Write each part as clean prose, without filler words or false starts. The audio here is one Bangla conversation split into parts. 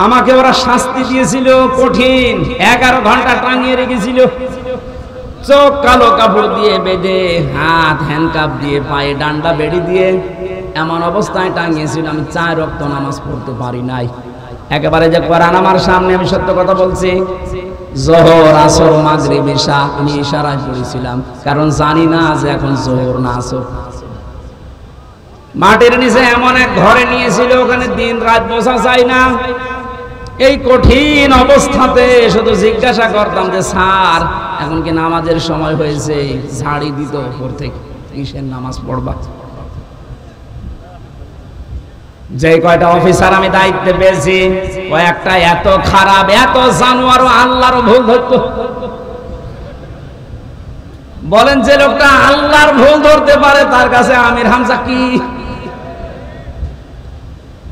আমাকে ওরা শাস্তি দিয়েছিল কঠিন, 11 ঘন্টা টাঙিয়ে রেখেছিল, চোখ কালো কাপড় দিয়ে বেঁধে, হাত হ্যান্ডকাপ দিয়ে, পায়ে ডান্ডা বেড়ি দিয়ে এমন অবস্থায় টাঙিয়েছিল আমি 4 ওয়াক্ত নামাজ পড়তে পারি নাই। একেবারে যে কোরআন আমার সামনে, আমি সত্য কথা বলছি, যোহর আসর মাগরিব ঈশা আমি ইশারায় পড়েছিলাম, কারণ জানি না যে এখন যোহর না আসর। মাটির নিচে এমন এক ঘরে নিয়েছিল, ওখানে দিন রাত বসা যায় না। এই কঠিন অবস্থাতে শুধু জিজ্ঞাসা করতাম যে স্যার এখন কি নামাজের সময় হয়েছে? ঝাড়ি দিত উপর থেকে, কিসের নামাজ পড়বা? যে কয়টা অফিসার আমি দায়িত্বে পেয়েছি, ও একটা এত খারাপ, এত জানোয়ার, আল্লাহর ভুল ধরতো। বলেন যে লোকটা আল্লাহর ভুল ধরতে পারে তার কাছে আমির হামজা কি?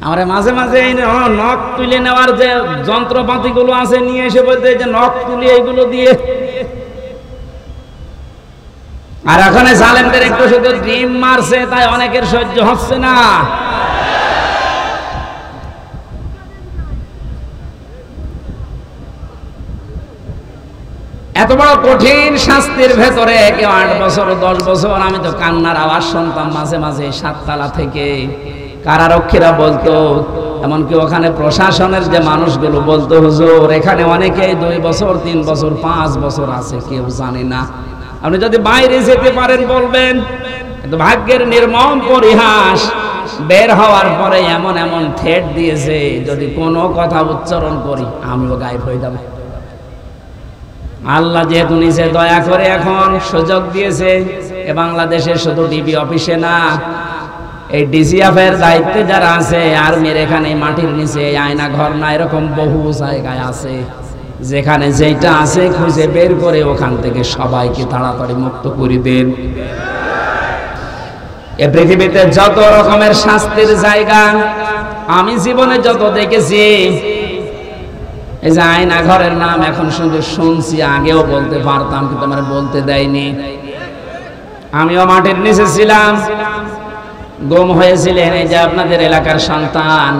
আমরা মাঝে মাঝে এই নখ তুলে নেওয়ার যে যন্ত্রপাতি গুলো আছে নিয়ে এসে বলতে যে নখ তুলে এইগুলো দিয়ে, আর এখানে জালেমদের একটু শুধু ডিম মারছে তাই অনেকের সহ্য হচ্ছে না। এত বড় কঠিন শাস্তির ভেতরে কেউ 8 বছর 10 বছর, আমি তো কান্নার আওয়াজ শুনতাম মাঝে মাঝে 7 তলা থেকে। কারারক্ষীরা বলতো, এমনকি ওখানে প্রশাসনের যে মানুষগুলো বলতো, হুজুর এখানে অনেকেই 2 বছর 3 বছর 5 বছর আছে, কেউ জানে না। আপনি যদি বাইরে যেতে পারেন বলবেন। কিন্তু ভাগ্যের নির্মম পরিহাস, বের হওয়ার পরে এমন এমন থ্রেট দিয়েছে, যদি কোনো কথা উচ্চারণ করি আমিও গায়েব হয়ে যাব। আল্লাহ যেহেতু নিজে দয়া করে এখন সুযোগ দিয়েছে, এ বাংলাদেশে শুধু ডিবি অফিসে না, এই ডিজিএফ এর দায়িত্বে যারা আছে, আর্মির এখানে মাটির নিচে আয়না ঘর না, এরকম বহু জায়গায় আছে, যেখানে যেটা আছে খুঁজে বের করে ওখান থেকে সবাইকে তাড়াতাড়ি মুক্ত করে দেন। এ পৃথিবীতে যত রকমের শাস্তির জায়গা আমি জীবনে যত দেখেছি, এই যে আয়না ঘরের নাম এখন শুধু শুনছি, আগেও বলতে পারতাম কিন্তু আমার বলতে দেয়নি। আমিও মাটির নিচে ছিলাম, গুম হয়েছিলেন এই যে আপনাদের এলাকার সন্তান,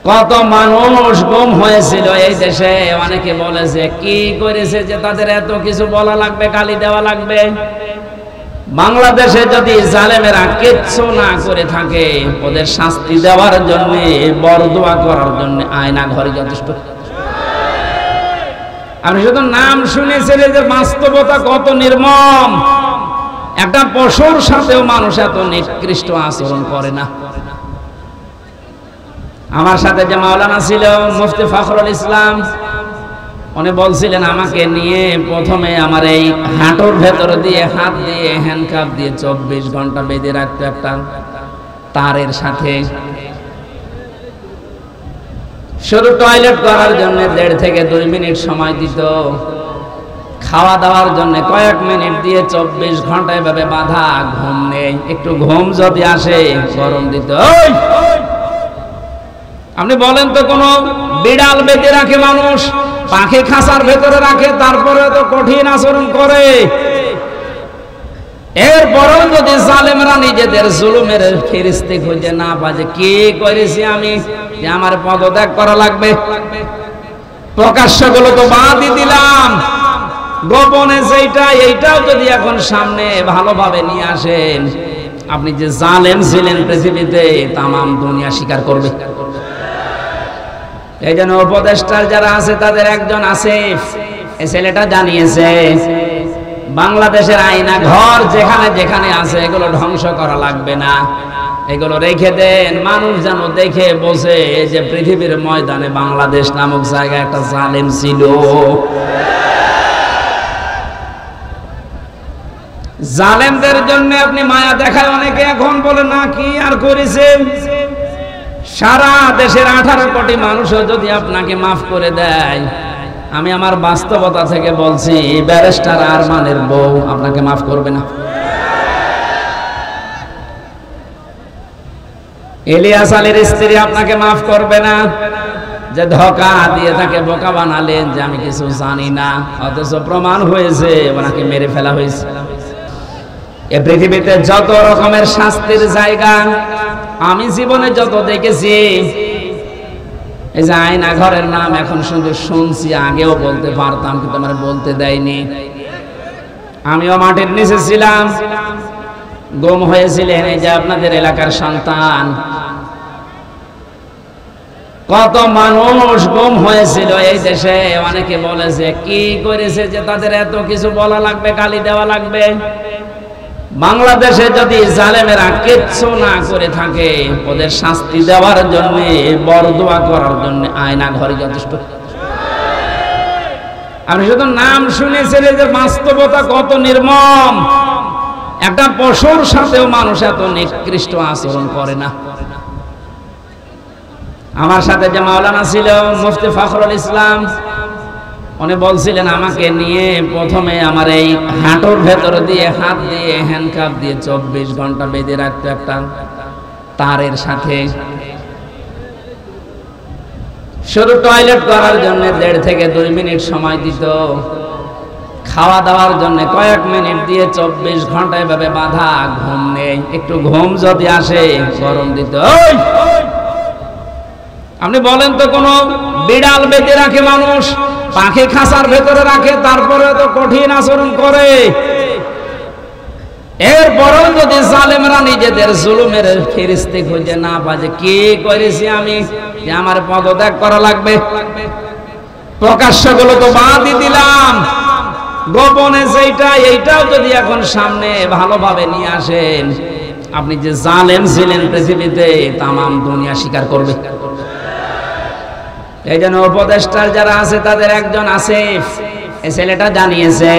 কত মানুষ গুম হয়েছিল এই দেশে। অনেকে বলেছে কি করেছে যে তাদের এত কিছু বলা লাগবে, গালি দেওয়া লাগবে। বাংলাদেশে যদি জালেমেরা কিচ্ছু না করে থাকে, ওদের শাস্তি দেওয়ার জন্য, বরদোয়া করার জন্য আয়না ঘরে যথেষ্ট। আপনি শুধু নাম শুনেছিলেন যে বাস্তবতা কত নির্মম। একটা পশুর সাথেও মানুষ এত নিকৃষ্ট আচরণ করে না। আমার সাথে যে মাওলানা ছিল মুফতি ফখরুল ইসলাম, উনি বলছিলেন আমাকে নিয়ে প্রথমে আমার এই হাঁটুর ভেতর দিয়ে হাত দিয়ে হ্যান্ডকাপ দিয়ে 24 ঘন্টা বেঁধে রাখতো একটা তারের সাথে। শুধু টয়লেট করার জন্য 1.5 থেকে 2 মিনিট সময় দিত, খাওয়া দাওয়ার জন্য কয়েক মিনিট দিয়ে 24 ঘন্টা এভাবে বাঁধা। ঘুম নেই, একটু ঘুম যদি আসে গরম দিত। আপনি বলেন তো কোন বিড়াল বেঁধে রাখে মানুষ, পাখি খাঁচার ভেতরে রাখে, তারপরে তো কঠিন আচরণ করে। এরপরেও যদি জালেমরা নিজেদের জুলুমের ফেরেশতা খুঁজে না পায় যে কি করেছি আমি, যে আমার পদত্যাগ করা লাগবে, প্রকাশ্য গুলো তো বাদই দিলাম, গোপনে যেটা এইটাও যদি এখন সামনে ভালোভাবে নিয়ে আসেন, আপনি যে জালেম ছিলেন পৃথিবীতে তামাম দুনিয়া স্বীকার করবে। এই জন্য উপদেষ্টার যারা আছে তাদের একজন আসিফ, এই ছেলেটা জানিয়েছে বাংলাদেশের আয়না ঘর যেখানে যেখানে আছে এগুলো ধ্বংস করা লাগবে না, এগুলো রেখে দেন, মানুষ যেন দেখে বসে যে পৃথিবীর ময়দানে বাংলাদেশ নামক জায়গায় একটা জালেম ছিল। জালেমদের জন্য আপনি মায়া দেখায় অনেকে এখন বলে না কি আর করেছে। সারা দেশের 18 কোটি মানুষও যদি আপনাকে মাফ করে দেয়, আমি আমার বাস্তবতা থেকে বলছি ব্যারিস্টার আরমানের বউ আপনাকে মাফ করবে না। ইলিয়াস আলীর স্ত্রী আপনাকে মাফ করবে না, যে ধোঁকা দিয়ে তাকে বোকা বানালেন যে আমি কিছু জানি না, অথচ প্রমাণ হয়েছে ওনাকে মেরে ফেলা হয়েছে। এ পৃথিবীতে যত রকমের শাস্তির জায়গা আমি জীবনে যত দেখেছি, এই যে আয়না ঘরের নাম এখন শুধু শুনছি, আগেও বলতে পারতাম কিন্তু আমার বলতে দেয়নি। আমিও মাটির নিচে ছিলাম, গুম হয়েছিলেন এই যে আপনাদের এলাকার সন্তান। কত মানুষ গুম হয়েছিল এই দেশে। অনেকে বলেছে কি করেছে যে তাদের এত কিছু বলা লাগবে, গালি দেওয়া লাগবে। বাংলাদেশে যদি জালেমেরা কিচ্ছু না করে থাকে, ওদের শাস্তি দেওয়ার জন্য, বরদোয়া করার জন্য আয়না ঘরে যথেষ্ট। আপনি শুধু নাম শুনেছেন, যে বাস্তবতা কত নির্মম। একটা পশুর সাথেও মানুষ এত নিকৃষ্ট আচরণ করে না। আমার সাথে যে মাওলানা ছিল মুফতি ফখরুল ইসলাম, উনি বলছিলেন আমাকে নিয়ে প্রথমে আমার এই হাঁটুর ভেতর দিয়ে হাত দিয়ে হ্যান্ডকাপ দিয়ে 24 ঘন্টা বেঁধে রাখতো একটা তারের সাথে। শুধু টয়লেট করার জন্য 1.5 থেকে 2 মিনিট সময় দিত, খাওয়া দাওয়ার জন্য কয়েক মিনিট দিয়ে 24 ঘন্টা এভাবে বাঁধা। ঘুম নেই, একটু ঘুম যদি আসে গরম দিত। আপনি বলেন তো, কোন বিড়াল বেঁধে রাখে মানুষ, পাখি খাঁচার ভেতরে রাখে, তারপরে তো কঠিন আচরণ করে। এরপরেও যদি জালেমরা নিজেদের জুলুমের ফেরেশতা খুঁজে না পায় যে কি করেছি আমি, যে আমার পদত্যাগ করা লাগবে, প্রকাশ্যগুলো তো বাদই দিলাম, গোপনে যেটা এইটাও যদি এখন সামনে ভালোভাবে নিয়ে আসেন, আপনি যে জালেম ছিলেন পৃথিবীতে তামাম দুনিয়া স্বীকার করবে। এই জন্য উপদেষ্টার যারা আছে তাদের একজন আসিফ, এই ছেলেটা জানিয়েছে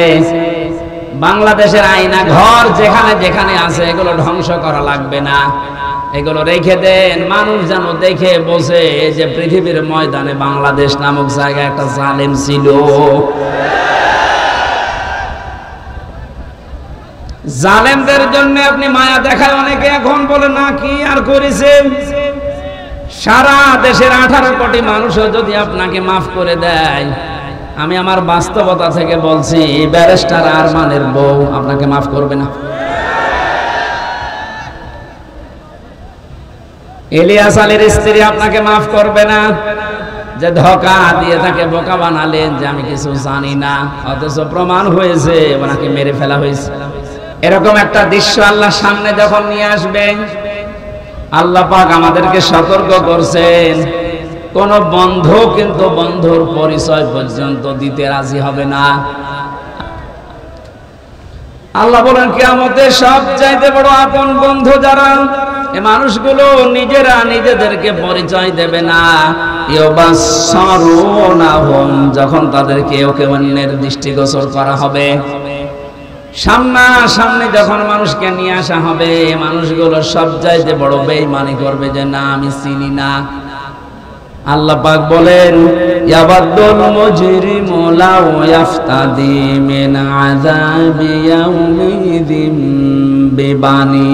বাংলাদেশের আয়না ঘর যেখানে যেখানে আছে এগুলো ধ্বংস করা লাগবে না, এগুলো রেখে দেন। মানুষ যেন দেখে বসে যে পৃথিবীর ময়দানে বাংলাদেশ নামক জায়গায় একটা জালেম ছিল। জালেমদের জন্য আপনি মায়া দেখায় অনেকে এখন বলে না কি আর করেছে। সারা দেশের 18 কোটি মানুষও যদি আপনাকে মাফ করে দেয়, আমি আমার বাস্তবতা থেকে বলছি, ব্যারিস্টার আরমানের বউ আপনাকে মাফ করবে না। ইলিয়াস আলীর স্ত্রী আপনাকে মাফ করবে না, যে ধোঁকা দিয়ে তাকে বোকা বানালেন যে আমি কিছু জানি না, অথচ প্রমাণ হয়েছে ওনাকে মেরে ফেলা হয়েছে। এরকম একটা দৃশ্য আল্লাহ সামনে যখন নিয়ে আসবেন, আল্লাহ পাক আমাদেরকে সতর্ক করছেন, কোন বন্ধু কিন্তু বন্ধুর পরিচয় পর্যন্ত দিতে রাজি হবে না। আল্লাহ বলেন কিয়ামতে সবচাইতে বড় আপন বন্ধু যারা, এই মানুষগুলো নিজেরা নিজেদেরকে পরিচয় দেবে না। ইউবাসসারুনাহুম, যখন তাদেরকে ওকে অন্যের দৃষ্টিগোচর করা হবে, সামনাসামনি যখন মানুষকে নিয়ে আসা হবে, মানুষগুলো সবচাইতে বড় বেঈমানি করবে যে না আমি চিনি না। আল্লাহ পাক বলেন ইয়াবাদুল মুজরিমু লাউ ইয়াফতাদি মিন আযাবি ইয়াউমিযিন বিবানি।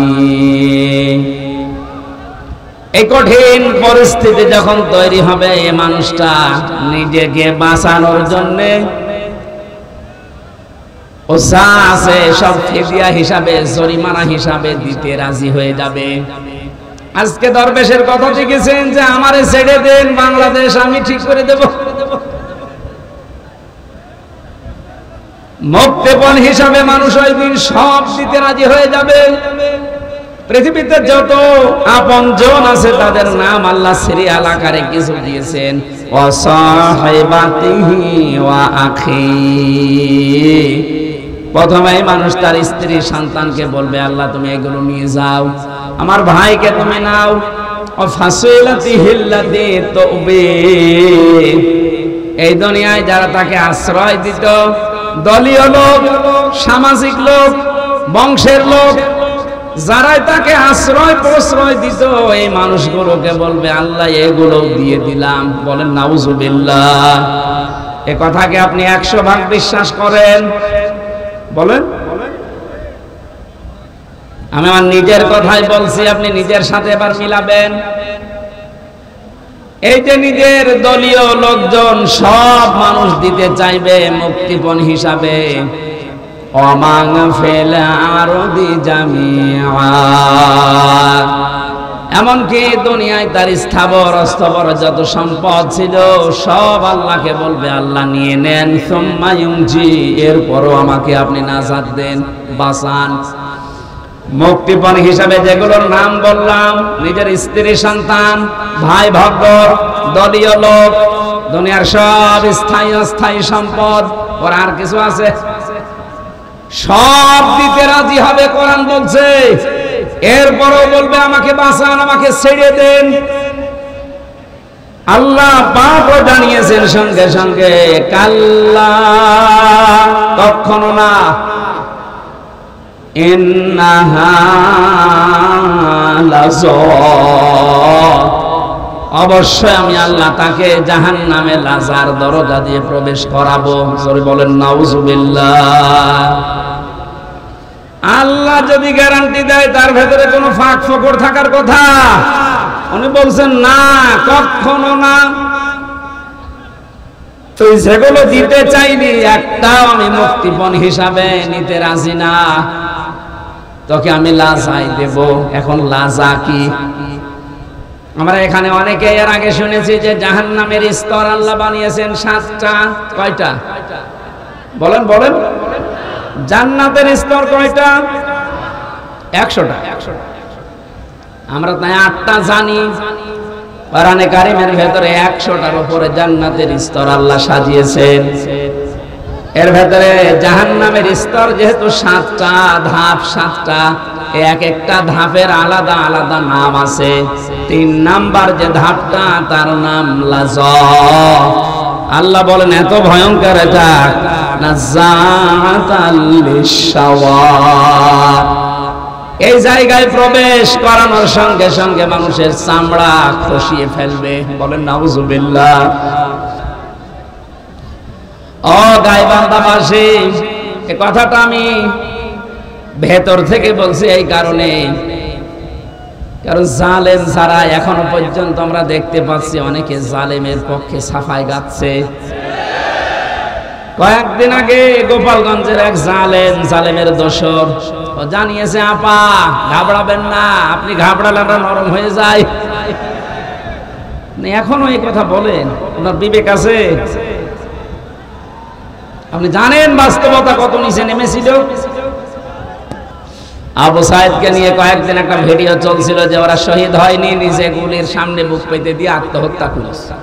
এই কঠিন পরিস্থিতি যখন তৈরি হবে, এই মানুষটা নিজেকে বাঁচানোর জন্য ও যা আছে সব ফিদিয়া হিসাবে, জরিমানা হিসাবে দিতে রাজি হয়ে যাবে। আজকে দরবেশের কথা শিখেছেন যে আমারে ছেড়ে দেন, বাংলাদেশ আমি ঠিক করে দেব। মুক্তিপণ হিসাবে মানুষ ওই দিন সব দিতে রাজি হয়ে যাবে। পৃথিবীতে যত আপন জন আছে তাদের নাম আল্লাহ সিরিয়াল আকারে কিছু দিয়েছেন, ওয়া সাহিবাতিহি ওয়া আখি। প্রথমেই মানুষ তার স্ত্রী সন্তানকে বলবে আল্লাহ তুমি এগুলো নিয়ে যাও, আমার ভাইকে তুমি নাও। ও ফাসিলাতিহিল্লাতি তুবি, এই দুনিয়ায় যারা তাকে আশ্রয় দিত, দলীয় লোক, সামাজিক লোক, বংশের লোক, যারাই তাকে আশ্রয় প্রশ্রয় দিত, এই মানুষগুলোকে বলবে আল্লাহ এগুলো দিয়ে দিলাম। বলেন নাউজুবিল্লাহ। এ কথাকে আপনি 100 ভাগ বিশ্বাস করেন? বলেন। আমি আমার নিজের কথাই বলছি, আপনি নিজের সাথে এবার মিলাবেন। এই যে নিজের দলীয় লোকজন সব মানুষ দিতে চাইবে মুক্তিপণ হিসাবে, অমাং ফেলা আরদি জামিআ, এমনকি দুনিয়ায় তার স্থাবর অস্থাবর যত সম্পদ ছিল সব আল্লাহকে বলবে আল্লাহ নিয়ে নেন, সুম্মা ইউনজি, এরপরও আমাকে আপনি নাজাত দেন, বাঁচান। মুক্তিপণ হিসাবে যেগুলোর নাম বললাম, নিজের স্ত্রী সন্তান, ভাই ভক্কর, দলীয় লোক, দুনিয়ার সব স্থায়ী অস্থায়ী সম্পদ, ওর আর কিছু আছে? সব দিতে রাজি হবে, কোরআন বলছে। এরপরও বলবে আমাকে বাঁচান, আমাকে ছেড়ে দেন। আল্লাহ পাকও জানিয়েছেন সঙ্গে সঙ্গে, কাল্লা, কখনো না, ইন্নাহা লাযা, অবশ্যই আমি আল্লাহ তাকে জাহান্নামে লাজার দরজা দিয়ে প্রবেশ করাবো। জোরে বলেন নাউজুবিল্লাহ। আল্লাহ যদি গ্যারান্টি দেয় তার ভেতরে কোনো ফাঁক ফোকর থাকার কথা? উনি বলছেন না, কখনো না। তো যেগুলো দিতে চাইনি একটাও আমি মুক্তিপণ হিসাবে নিতে রাজি না, তোকে আমি লাজাই দেব। এখন লাজা কি? আমরা এখানে অনেকে এর আগে শুনেছি যে জাহান্নামের স্তর আল্লাহ বানিয়েছেন 7টা। কয়টা বলেন বলেন? জান্নাতের স্তর কয়টা? 100টা। আমরা তাই 8টা জানি। কোরআনে কারীমের ভেতরে 100টার উপরে জান্নাতের স্তর আল্লাহ সাজিয়েছেন। এর ভেতরে জাহান্নামের স্তর যেহেতু 7টা ধাপ, 7টা, এক একটা ধাপের আলাদা আলাদা নাম আছে। 3 নাম্বার যে ধাপটা তার নাম লাযা। আল্লাহ বলেন এত ভয়ঙ্কর এটা, নাযাআতাল লিশাওয়া। এই জায়গায় প্রবেশ করানোর সঙ্গে সঙ্গে মানুষের চামড়া খসিয়ে ফেলবে। বলেন নাউজুবিল্লাহ। ও গাইবান্ধাবাসী, এই কথাটা আমি ভেতর থেকে বলছি এই কারণে, কারণ জালেম ছাড়া এখনো পর্যন্ত আমরা দেখতে পাচ্ছি অনেকে জালেমের পক্ষে সাফাই গাচ্ছে। কয়েকদিন আগে গোপালগঞ্জের এক জালেমের দোসর জানিয়েছে, আপা ঘাবড়াবেন না, আপনি ঘাবড়ালে নরম হয়ে যায়। এখনো এই কথা বলেন? আপনার বিবেক আছে? আপনি জানেন বাস্তবতা কত নিচে নেমেছিল? আবু সাইদকে নিয়ে কয়েকদিন একটা ভিডিও চলছিল যে ওরা শহীদ হয়নি, নিজে গুলির সামনে বুক পেতে দিয়ে আত্মহত্যা করেছে।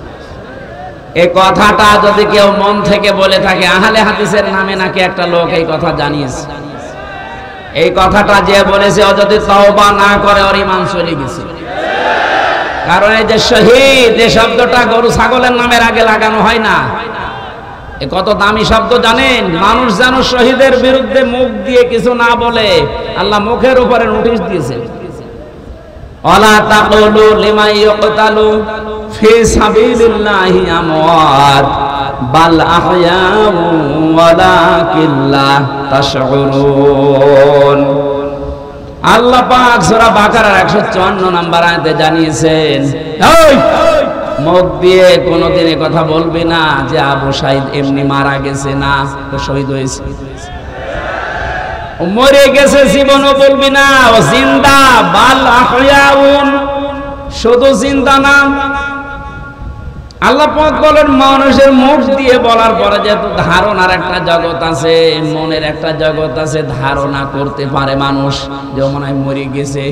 এই কথাটা যদি কেউ মন থেকে বলে থাকে, আহলে হাদিসের নামে নাকি একটা লোক এই কথা জানিয়েছে। এই কথাটা যে বলেছে ও যদি তওবা না করে ওর ঈমান চলে গেছে। কারণ এই যে শহীদ, এই শব্দটা গরু ছাগলের নামের আগে লাগানো হয় না। এ কত দামি শব্দ জানেন? মানুষ যেন শহীদের বিরুদ্ধে মুখ দিয়ে কিছু না বলে, আল্লাহ মুখের উপরে নোটিশ দিয়েছেন, ওয়ালা তাকুলু লিমা ইয়ুকতালু ফি সাবিলিল্লাহি আমওয়াত বাল আহয়াউ ওয়ালাকিন লা তাশউরুন। আল্লাহ পাক সূরা বাকারার 154 নম্বর আয়াতে জানিয়েছেন, মুখ দিয়ে কোনোদিন এই কথা বলবি না যে আবু সাইদ এমনি মারা গেছে, না, ও শহীদ হয়েছে। মরে গেছে জীবনও বলবি না, ও জিন্দা, বাল আহয়াউন, শুধু জিন্দা না। আল্লাহ পাক বলেন মানুষের মুখ দিয়ে বলার পরে যেহেতু ধারণার একটা জগৎ আছে, মনের একটা জগৎ আছে, ধারণা করতে পারে মানুষ যে মনে হয় মরে গেছে।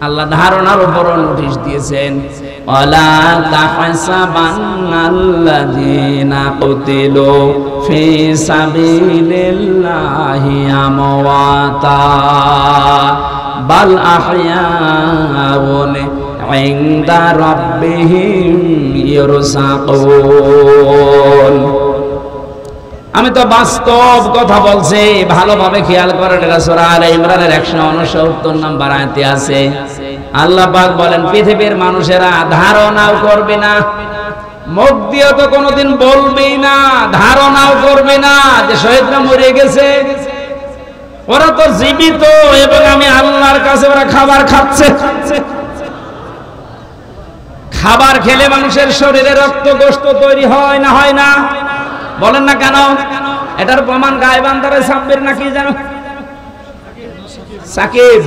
আল্লাহ ধারণার উপর নোটিশ দিয়েছেন, ওয়ালা তাহসাবান্নাল্লাযীনা কুতিলু ফি সাবিলিল্লাহি আমওয়াতা বাল আহয়াউন ইনদা রাব্বিহিম ইরসাকুন। আমি তো বাস্তব কথা বলছি, ভালোভাবে খেয়াল করেন। এটা সূরা আলে ইমরানের 169 নম্বর আয়াতে আছে। আল্লাহ পাক বলেন পৃথিবীর মানুষেরা ধারণাও করবে না, মুখ দিয়ে তো কোনোদিন বলবেই না, ধারণাও করবে না যে শহীদরা মরে গেছে। ওরা তো জীবিত এবং আমি আল্লাহর কাছে ওরা খাবার খাচ্ছে। খাবার খেলে মানুষের শরীরে রক্ত গোশত তৈরি হয় না, হয় না? বলেন না কেন? এটার প্রমাণ গায়বান্ধারে সাব্বির নাকি জানো? সাকিব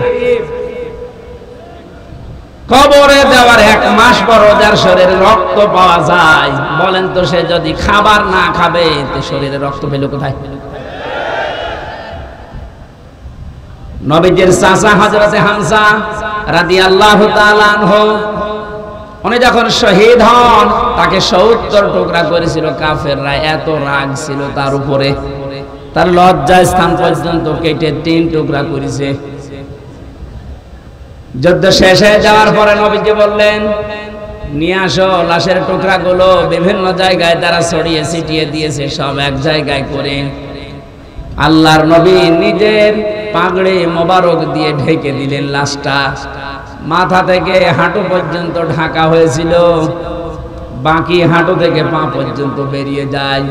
কবরে দেওয়ার 1 মাস পর যার শরীরে রক্ত পাওয়া যায়, বলেন তো সে যদি খাবার না খাবে তো শরীরে রক্ত পেল কোথায়? নবীজির চাচা হযরতে হামজা রাদিয়াল্লাহু তাআলা আনহু, উনি যখন শহীদ হন তাকে 70 টুকরা করেছিল কাফেররা। এত রাগ ছিল তার উপরে, তার লজ্জা স্থান পর্যন্ত কেটে 3 টুকরা করেছে। যুদ্ধ শেষ হয়ে যাওয়ার পরে নবীজি বললেন, নিয়ে আসো লাশের টুকরাগুলো। বিভিন্ন জায়গায় তারা ছড়িয়ে ছিটিয়ে দিয়েছে, সব এক জায়গায় করে আল্লাহর নবী নিজের পাগড়ি মোবারক দিয়ে ঢেকে দিলেন লাশটা। মাথা থেকে হাঁটু পর্যন্ত ঢাকা হয়েছিল, বাকি হাঁটু থেকে পা পর্যন্ত বেরিয়ে যায়।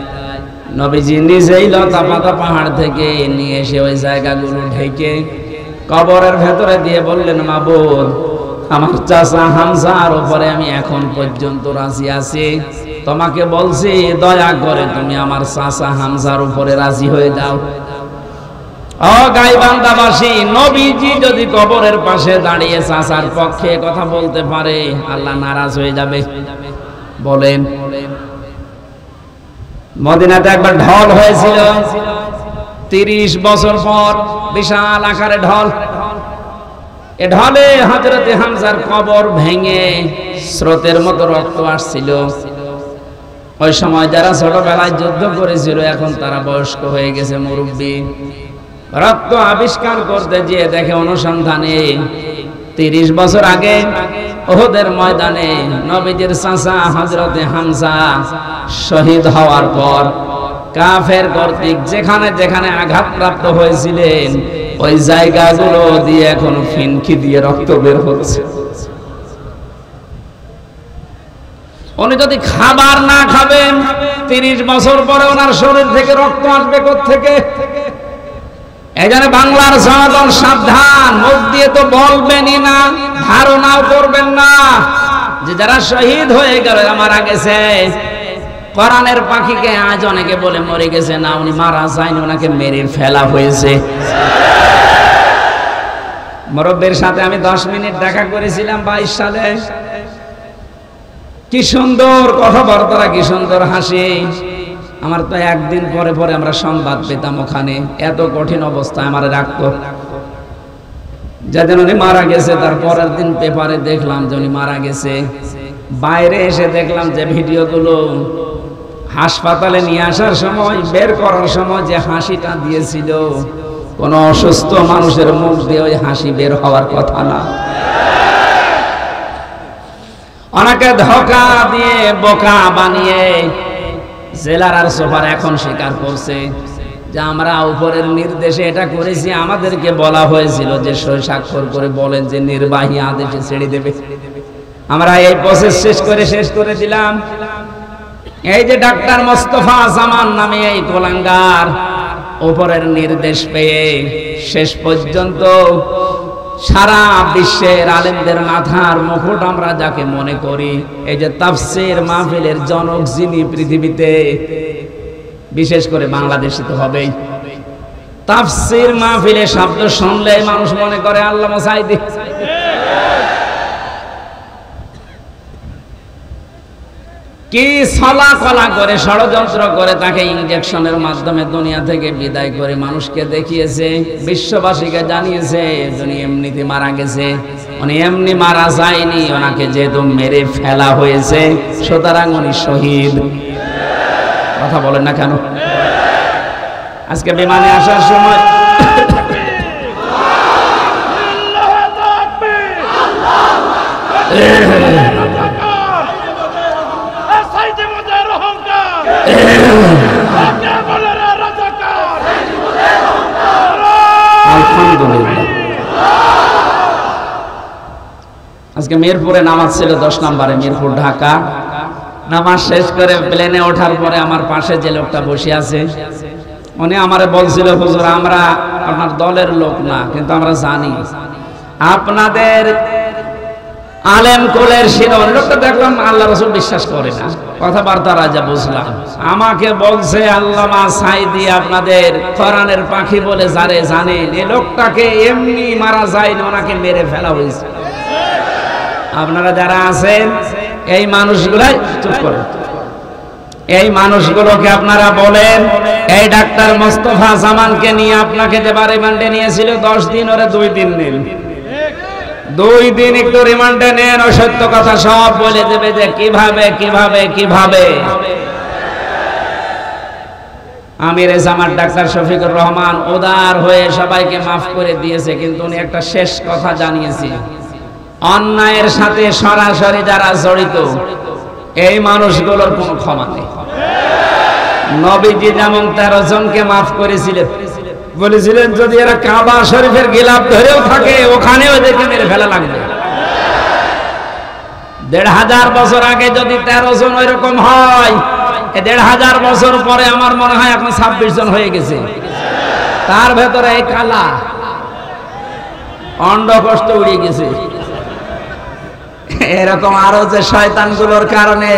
নবীজি নিজেই লতা পাতা পাহাড় থেকে নিয়ে এসে ওই জায়গাগুলো ঢেকে কবরের ভেতরে দিয়ে বললেন, মাবুদ, আমার চাচা হামজার উপরে আমি এখন পর্যন্ত রাজি আছি। তোমাকে বলছি দয়া করে তুমি আমার চাচা হামজার উপরে রাজি হয়ে যাও। ও গাইবান্ধাবাসী, নবীজি যদি কবরের পাশে দাঁড়িয়ে চাচার পক্ষে কথা বলতে পারে, আল্লাহ নারাজ হয়ে যাবে? বলেন। মদিনাতে একবার ঢল হয়েছিল 30 বছর পর, বিশাল আকারে ঢল। এ ঢলে হযরতে হামজার কবর ভেঙে স্রোতের মতো রক্ত আসছিল। ওই সময় যারা ছোটবেলায় যুদ্ধ করেছিল এখন তারা বয়স্ক হয়ে গেছে, মুরব্বী। রক্ত আবিষ্কার করতে গিয়ে দেখে অনুসন্ধানে 30 বছর আগে উহুদের ময়দানে নবীজির চাচা হযরতে হামজা শহীদ হওয়ার পর কাফের কর্তৃক যেখানে যেখানে আঘাতপ্রাপ্ত হয়েছিলেন ওই জায়গাগুলো দিয়ে এখন ফিনকি দিয়ে রক্ত বের হচ্ছে। উনি যদি খাবার না খাবেন 30 বছর পরে ওনার শরীর থেকে রক্ত আসবে কোত্থেকে? এখানে বাংলার জনগণ সাবধান, মুখ দিয়ে তো বলবেনই না, ধারণাও করবেন না যে যারা শহীদ হয়ে গেল, মারা গেছে, কোরআনের পাখিকে আজ অনেকে বলে মরে গেছে। না, উনি মারা যায়নি, ওনাকে মেরে ফেলা হয়েছে। মুরব্বির সাথে আমি 10 মিনিট দেখা করেছিলাম 22 সালে। কি সুন্দর কথাবার্তা, কি সুন্দর হাসি। আমার তো একদিন পরে পরে আমরা সংবাদ পেতাম ওখানে, এত কঠিন অবস্থায় আমার রাখতো। যেদিন উনি মারা গেছে তার পরের দিন পেপারে দেখলাম যে উনি মারা গেছে। বাইরে এসে দেখলাম যে ভিডিওগুলো হাসপাতালে নিয়ে আসার সময়, বের করার সময় যে হাসিটা দিয়েছিল, কোন অসুস্থ মানুষের মুখ দিয়ে ওই হাসি বের হওয়ার কথা না। অনেকে ধোঁকা দিয়ে বোকা বানিয়ে জেলার আর সুপার এখন স্বীকার করছে যে আমরা উপরের নির্দেশে এটা করেছি। আমাদেরকে বলা হয়েছিল যে সই স্বাক্ষর করে বলেন যে নির্বাহী আদেশে ছেড়ে দেবে। আমরা এই প্রসেস শেষ করে দিলাম। এই যে ডাক্তার মোস্তফা জামান নামে এই কোলাঙ্গার উপরের নির্দেশ পেয়ে শেষ পর্যন্ত সারা বিশ্বের আলেমদের মাথার মুকুট আমরা যাকে মনে করি, এই যে তাফসীর মাহফিলের জনক যিনি পৃথিবীতে, বিশেষ করে বাংলাদেশে তো হবেই। তাফসীর মাহফিলে শব্দ শুনলে মানুষ মনে করে আল্লামা সাঈদী। কি ছলা কলা করে ষড়যন্ত্র করে তাকে ইনজেকশনের মাধ্যমে দুনিয়া থেকে বিদায় করে মানুষকে দেখিয়েছে, বিশ্ববাসীকে জানিয়েছে উনি এমনিতে মারা গেছে। উনি এমনি মারা যায়নি, ওনাকে যেহেতু মেরে ফেলা হয়েছে সুতরাং উনি শহীদ। কথা বলেন না কেন? আজকে বিমানে আসার সময় আজকে মিরপুরে নামাজ ছিল 10 নম্বরে, মিরপুর ঢাকা। নামাজ শেষ করে প্লেনে ওঠার পরে আমার পাশে যে লোকটা বসে আছে উনি আমারে বলছিল, হুজুর আমরা আপনার দলের লোক না, কিন্তু আমরা জানি আপনাদের আলেম কোলের শিরোমণি। লোকটা দেখলাম আল্লাহ রাসূল বিশ্বাস করে না, কথাবার্তা রাজা বুঝলাম। আমাকে বলছে আল্লামা সাঈদী আপনাদের কোরআনের পাখি বলে যারে জানেন, এই লোকটাকে এমনি মারা যায়নি, ওনাকে মেরে ফেলা হয়েছে। আপনারা যারা আছেন এই মানুষগুলাই চুপ করেন, এই মানুষগুলোকে আপনারা বলেন এই ডাক্তার মোস্তফা জামানকে নিয়ে আপনাকে যে রিমান্ডে নিয়েছিল 10 দিন, ওরে 2 দিন নেন, 2 দিন একটু রিমান্ডে নেন, ও সত্য কথা সব বলে দেবে যে কিভাবে কিভাবে কিভাবে। আমির জামাত ডাক্তার শফিকুর রহমান উদার হয়ে সবাইকে মাফ করে দিয়েছে, কিন্তু উনি একটা শেষ কথা জানিয়েছে, অন্যায়ের সাথে সরাসরি যারা জড়িত এই মানুষগুলোর কোনো ক্ষমা নেই। নবীজি যেমন 13 জনকে মাফ করেছিলেন, বলেছিলেন যদি এরা কাবা শরীফের গিলাফ ধরেও থাকে ওখানেও এদেরকে মেরে ফেলা লাগবে। 1500 বছর আগে যদি 13 জন ওইরকম হয়, 1500 বছর পরে আমার মনে হয় এখন 26 জন হয়ে গেছে। তার ভেতরে এই কালা অন্ডকোষ্ঠ উড়ে গেছে। এরকম আরো যে শয়তানগুলোর কারণে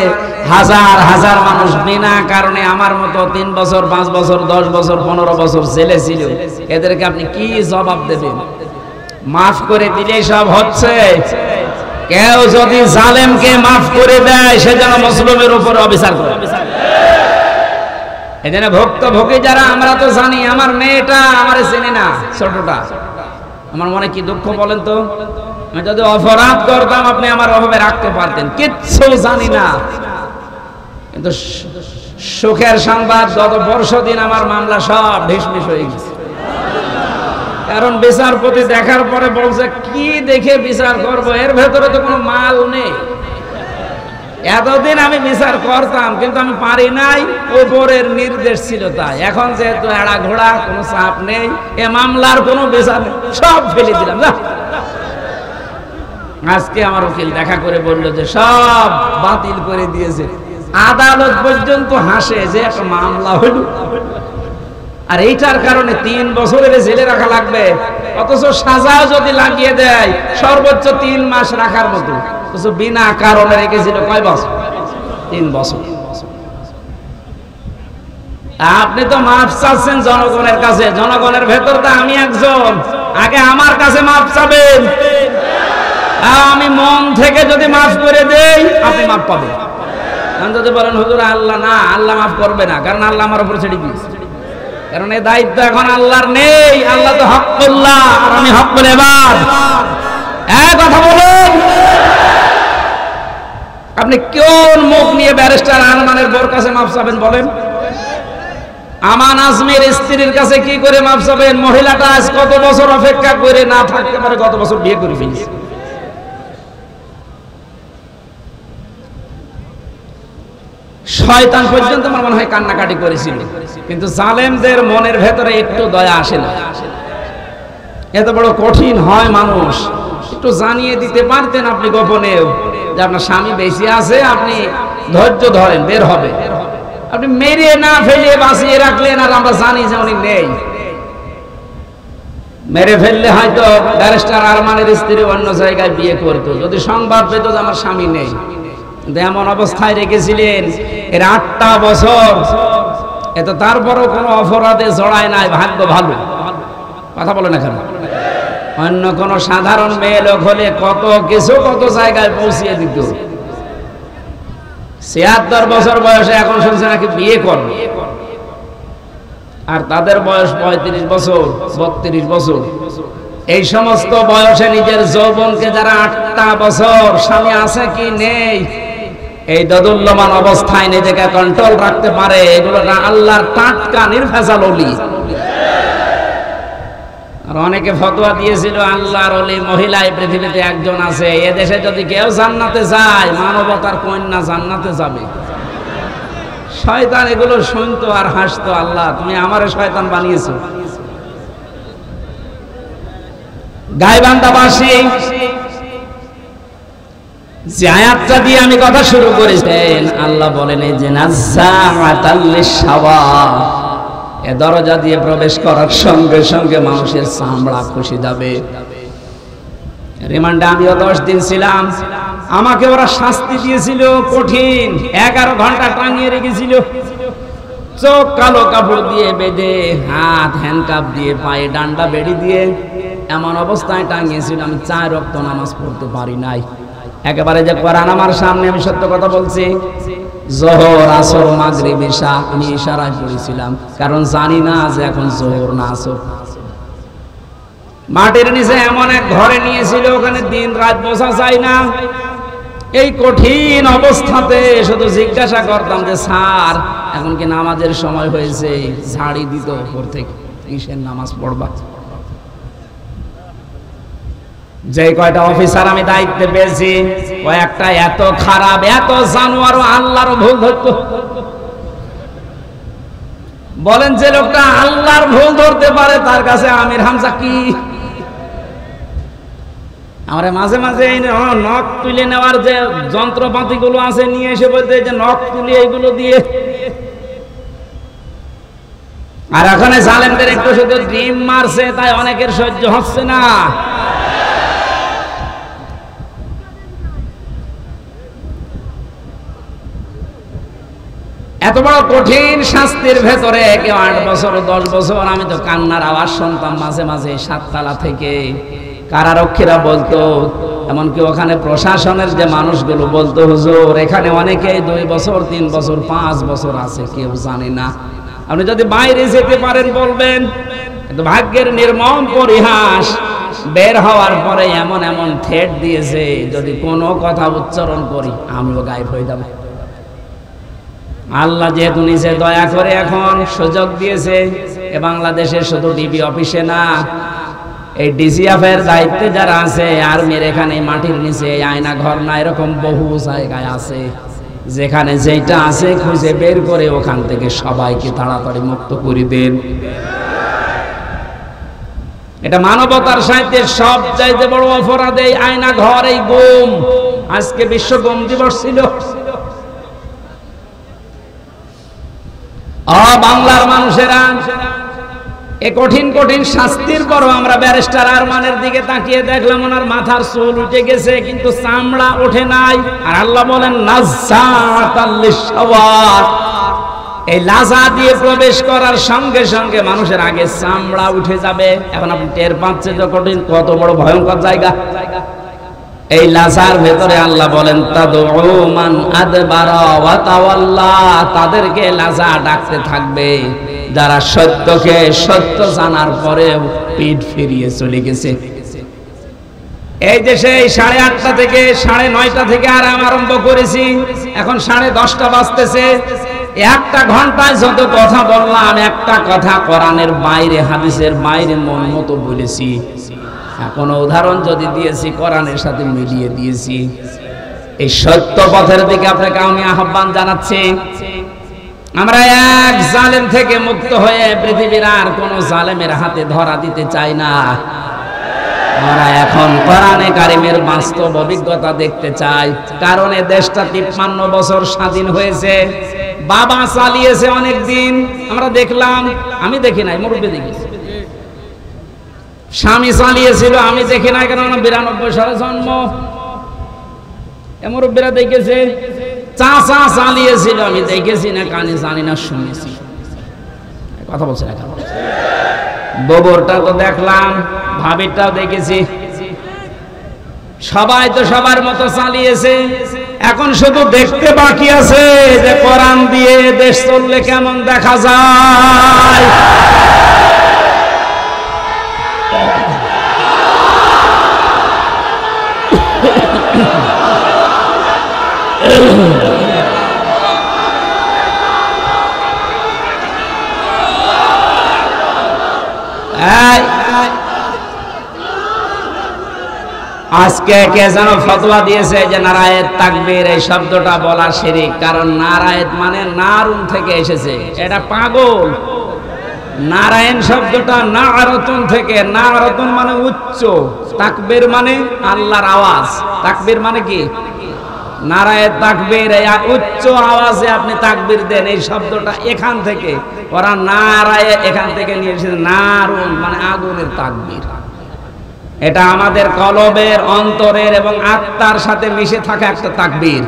হাজার হাজার মানুষ বিনা কারণে আমার মতো 3 বছর 5 বছর 10 বছর 15 বছর জেলে ছিল, এদেরকে আপনি কি জবাব দেবেন? মাফ করে দিলেই সব হচ্ছে? কেউ যদি জালেমকে মাফ করে দেয় সে যেন মুসলিমের উপর অবিচার করে। এজন্য ভুক্তভোগী যারা, আমরা তো জানি, আমার মেয়েটা আমারে চেনে না, ছোটটা, আমার মনে কি দুঃখ বলেন তো? আমি যদি অপরাধ করতাম আপনি আমার অভাবে রাখতে পারতেন, কিচ্ছু জানি না। কিন্তু সুখের সংবাদ, গত 10 দিন আমার মামলা সব ঢিসমিস হয়ে গেছে। কারণ বিচারপতি দেখার পরে বলছে কি দেখে বিচার করব, এর ভেতরে তো কোনো মাল নেই। এতদিন আমি বিচার করতাম কিন্তু আমি পারি নাই, উপরের নির্দেশ ছিল তাই। এখন যেহেতু এড়া ঘোড়া, কোনো চাপ নেই, এ মামলার কোনো বিচার নেই, সব ফেলে দিলাম। আজকে আমার উকিল দেখা করে বলল যে সব বাতিল করে দিয়েছে। আদালত পর্যন্ত হাসে যে একটা মামলা হইল, আর এইটার কারণে 3 বছরের জেলে রাখা লাগবে, অথচ সাজাও যদি লাগিয়ে দেয় সর্বোচ্চ 3 মাস রাখার মতো, অথচ বিনা কারণে রেখেছিল কয় বছর? 3 বছর। আপনি তো মাফ চাচ্ছেন জনগণের কাছে, জনগণের ভেতর তো আমি একজন, আগে আমার কাছে মাফ চাবেন। আমি মন থেকে যদি মাফ করে দেই আপনি মাফ পাবেন। আমি যদি বলেন হুজুর আল্লাহ না, আল্লাহ মাফ করবে না, কারণ আল্লাহ আমার উপর ছেড়ে দিয়েছে, কারণ এই দায়িত্ব এখন আল্লাহর নেই। আল্লাহ তো হকুল্লাহ আর আমি হকুল ইবাদ। এক কথা বলুন, আপনি কোন মুখ নিয়ে ব্যারিস্টার আরমানের বোর কাছে মাফ চাবেন বলেন? আমান আজমির স্ত্রীর কাছে কি করে মাফ চাবেন? মহিলাটা আজ কত বছর অপেক্ষা করে না থাকতে পারে, কত বছর বিয়ে করে ফেলেছে। শয়তান পর্যন্ত আমার মনে হয় কান্নাকাটি করেছিল, কিন্তু জালেমদের মনের ভেতরে একটু দয়া আসে না। এত বড় কঠিন হয় মানুষ, একটু জানিয়ে দিতে পারতেন আপনি গোপনেও যে আপনার স্বামী বেশি আছে, আপনি ধৈর্য ধরেন, বের হবে। আপনি মেরে না ফেলে বাঁচিয়ে রাখলেন, আর আমরা জানি যে উনি নেই। মেরে ফেললে হয়তো ব্যারিস্টার আরমানের স্ত্রী অন্য জায়গায় বিয়ে করতো, যদি সংবাদ পেত যে আমার স্বামী নেই। এমন অবস্থায় রেখেছিলেন এর 8টা বছর, এত তারপরও কোনো অপরাধে জড়ায় নাই, ভাগ্য ভালো। কথা বলে না কেন? অন্য কোন সাধারণ মেয়ে লোক হলে কত কিছু কত জায়গায় পৌঁছিয়ে দিত। 76 বছর বয়সে এখন শুনছে নাকি বিয়ে করবে, আর তাদের বয়স 35 বছর 32 বছর। এই সমস্ত বয়সে নিজের যৌবনকে যারা 8টা বছর স্বামী আছে কি নেই এই দোদুল্যমান অবস্থায় নিজেকে কন্ট্রোল রাখতে পারে, এগুলো আল্লাহর টাটকা নির্ভেজাল ওলি। আর অনেকে ফতোয়া দিয়েছিল আল্লাহর ওলি মহিলা এই পৃথিবীতে একজন আছে, এদেশে যদি কেউ জান্নাতে যায় মানবতার কন্যা জান্নাতে যাবে। শয়তান এগুলো শুনতো আর হাসতো, আল্লাহ তুমি আমারে শয়তান বানিয়েছো। গাইবান্ধাবাসী যে আয়াতটা দিয়ে আমি কথা শুরু করেছেন, আল্লাহ বলেন এই যে নাযাআতাল লিশাওয়া, এ দরজা দিয়ে প্রবেশ করার সঙ্গে সঙ্গে মানুষের চামড়া খসে যাবে। রিমান্ডে আমিও 10 দিন ছিলাম, আমাকে ওরা শাস্তি দিয়েছিল কঠিন, 11 ঘন্টা টাঙিয়ে রেখেছিল, চোখ কালো কাপড় দিয়ে বেঁধে, হাত হ্যান্ডকাপ দিয়ে, পায়ে ডান্ডা বেড়ি দিয়ে এমন অবস্থায় টাঙিয়েছিল আমি 4 ওয়াক্ত নামাজ পড়তে পারি নাই। একেবারে যে কোরআন আমার সামনে, আমি সত্য কথা বলছি। জোহর, আসর, মাগরিব, ইশা আমি ইশারায় পড়েছিলাম, কারণ জানি না যে এখন জোহর না আসর। মাটির নিচে এমন এক ঘরে নিয়েছিল, ওখানে দিন রাত বোঝা যায় না। এই কঠিন অবস্থাতে শুধু জিজ্ঞাসা করতাম যে স্যার এখন কি নামাজের সময় হয়েছে? ঝাড়ি দিত উপর থেকে, কিসের নামাজ পড়বা? যে কয়টা অফিসার আমি দায়িত্বে পেয়েছি, কয়েকটা এত খারাপ, এত জানোয়ার, আল্লাহর ভুল ধরতো। বলেন যে লোকটা আল্লাহর ভুল ধরতে পারে তার কাছে আমির হামজা কি? আমরা মাঝে মাঝে এই নখ তুলে নেওয়ার যে যন্ত্রপাতি গুলো আছে নিয়ে এসে বলতে যে নখ তুলি এইগুলো দিয়ে। আর ওখানে জালেমদের একটু শুধু ডিম মারছে, তাই অনেকের সহ্য হচ্ছে না। এত বড় কঠিন শাস্তির ভেতরে কেউ 8 বছর 10 বছর, আমি তো কান্নার আওয়াজ শুনতাম মাঝে মাঝে 7 তলা থেকে। কারারক্ষীরা বলতো, এমনকি ওখানে প্রশাসনের যে মানুষগুলো বলতো, হুজুর এখানে অনেকেই 2 বছর 3 বছর 5 বছর আছে, কেউ জানে না। আপনি যদি বাইরে যেতে পারেন বলবেন। কিন্তু ভাগ্যের নির্মম পরিহাস, বের হওয়ার পরে এমন এমন থ্রেট দিয়েছে, যদি কোনো কথা উচ্চারণ করি আমিও গায়েব হয়ে যাব। আল্লাহ যেহেতু নিচে দয়া করে এখন সুযোগ দিয়েছে, এ বাংলাদেশের শুধু ডিবি অফিসে না, এই ডিজিএফের দায়িত্বে যারা আছে, আর্মির এখানে মাটির নিচে আয়না ঘর না, এরকম বহু জায়গায় আছে, যেখানে যেটা আছে খুঁজে বের করে ওখান থেকে সবাইকে তাড়াতাড়ি মুক্ত করে দেন। এটা মানবতার সাহিত্যের সবচাইতে বড় অপরাধ, এই আয়না ঘর, এই গুম। আজকে বিশ্ব গুম দিবস ছিল। বাংলার মানুষেরা এই কঠিন কঠিন শাস্তির পরও আমরা ব্যারিস্টার আরমানের দিকে তাকিয়ে দেখলাম, ওনার মাথার চুল উঠে গেছে কিন্তু চামড়া ওঠে নাই। আর আল্লাহ বলেন নাজ্জাতাল লিশওয়াত, এই লাজা দিয়ে প্রবেশ করার সঙ্গে সঙ্গে মানুষের আগে চামড়া উঠে যাবে। এখন আপনি টের পাচ্ছেন যে কঠিন, কত বড় ভয়ঙ্কর জায়গা। এই লাজার ভেতরে আল্লাহ বলেন তাদউ মান আদবারা ওয়া তাওয়াল্লা, তাদেরকে লাজা ডাকতে থাকবে যারা সত্যকে সত্য জানার পরেও পিঠ ফিরিয়ে চলে গেছে। এই দেশে 8:30 থেকে 9:30 থেকে আরাম আরম্ভ করেছি, এখন 10:30 বাজতেছে। 1 ঘন্টায় যত কথা বললাম, একটা কথা কোরআনের বাইরে, হাদিসের বাইরে মন মতো বলেছি। কোনো উদাহরণ যদি দিয়েছি কোরআনের সাথে মিলিয়ে দিয়েছি। এই সত্য পথের দিকে আপনাকে আমি আহ্বান জানাচ্ছি। আমরা এক জালেম থেকে মুক্ত হয়ে পৃথিবীর আর কোন জালেমের হাতে ধরা দিতে চাই না। আমরা এখন কোরআনে কারিমের বাস্তব অভিজ্ঞতা দেখতে চাই, কারণ এই দেশটা 53 বছর স্বাধীন হয়েছে। বাবা চালিয়েছে অনেক দিন, আমরা দেখলাম। আমি দেখি নাই, মুরব্বী দেখেছি। স্বামী চালিয়েছিল, আমি দেখি না, কেন 92 সালে জন্ম। মুরব্বীরা দেখেছে। চাচা চালিয়েছিল, আমি দেখেছি না, কানে জানি না, শুনেছি। কথা বলছে না, ববরটা তো দেখলাম, ভাবিরটাও দেখেছি। সবাই তো সবার মতো চালিয়েছে। এখন শুধু দেখতে বাকি আছে যে কোরআন দিয়ে দেশ চললে কেমন দেখা যায়। আজকে কে যেন ফতোয়া দিয়েছে যে নারায়েত তাকবীর এই শব্দটা বলা শিরক, কারণ নারায়েত মানে নারুন থেকে এসেছে। এটা পাগল। নারায়ণ শব্দটা নারতুন থেকে, নারতুন মানে উচ্চ, তাকবীর মানে আল্লাহর আওয়াজ। তাকবীর মানে কি? নারায়ে তাকবীর, এই উচ্চ আওয়াজে আপনি তাকবীর দেন, এই শব্দটা এখান থেকে। ওরা নারায়ে এখান থেকে নিয়ে এসেছে, নারুন মানে আগুনের তাকবীর। এটা আমাদের কলবের, অন্তরের এবং আত্মার সাথে মিশে থাকা একটা তাকবীর।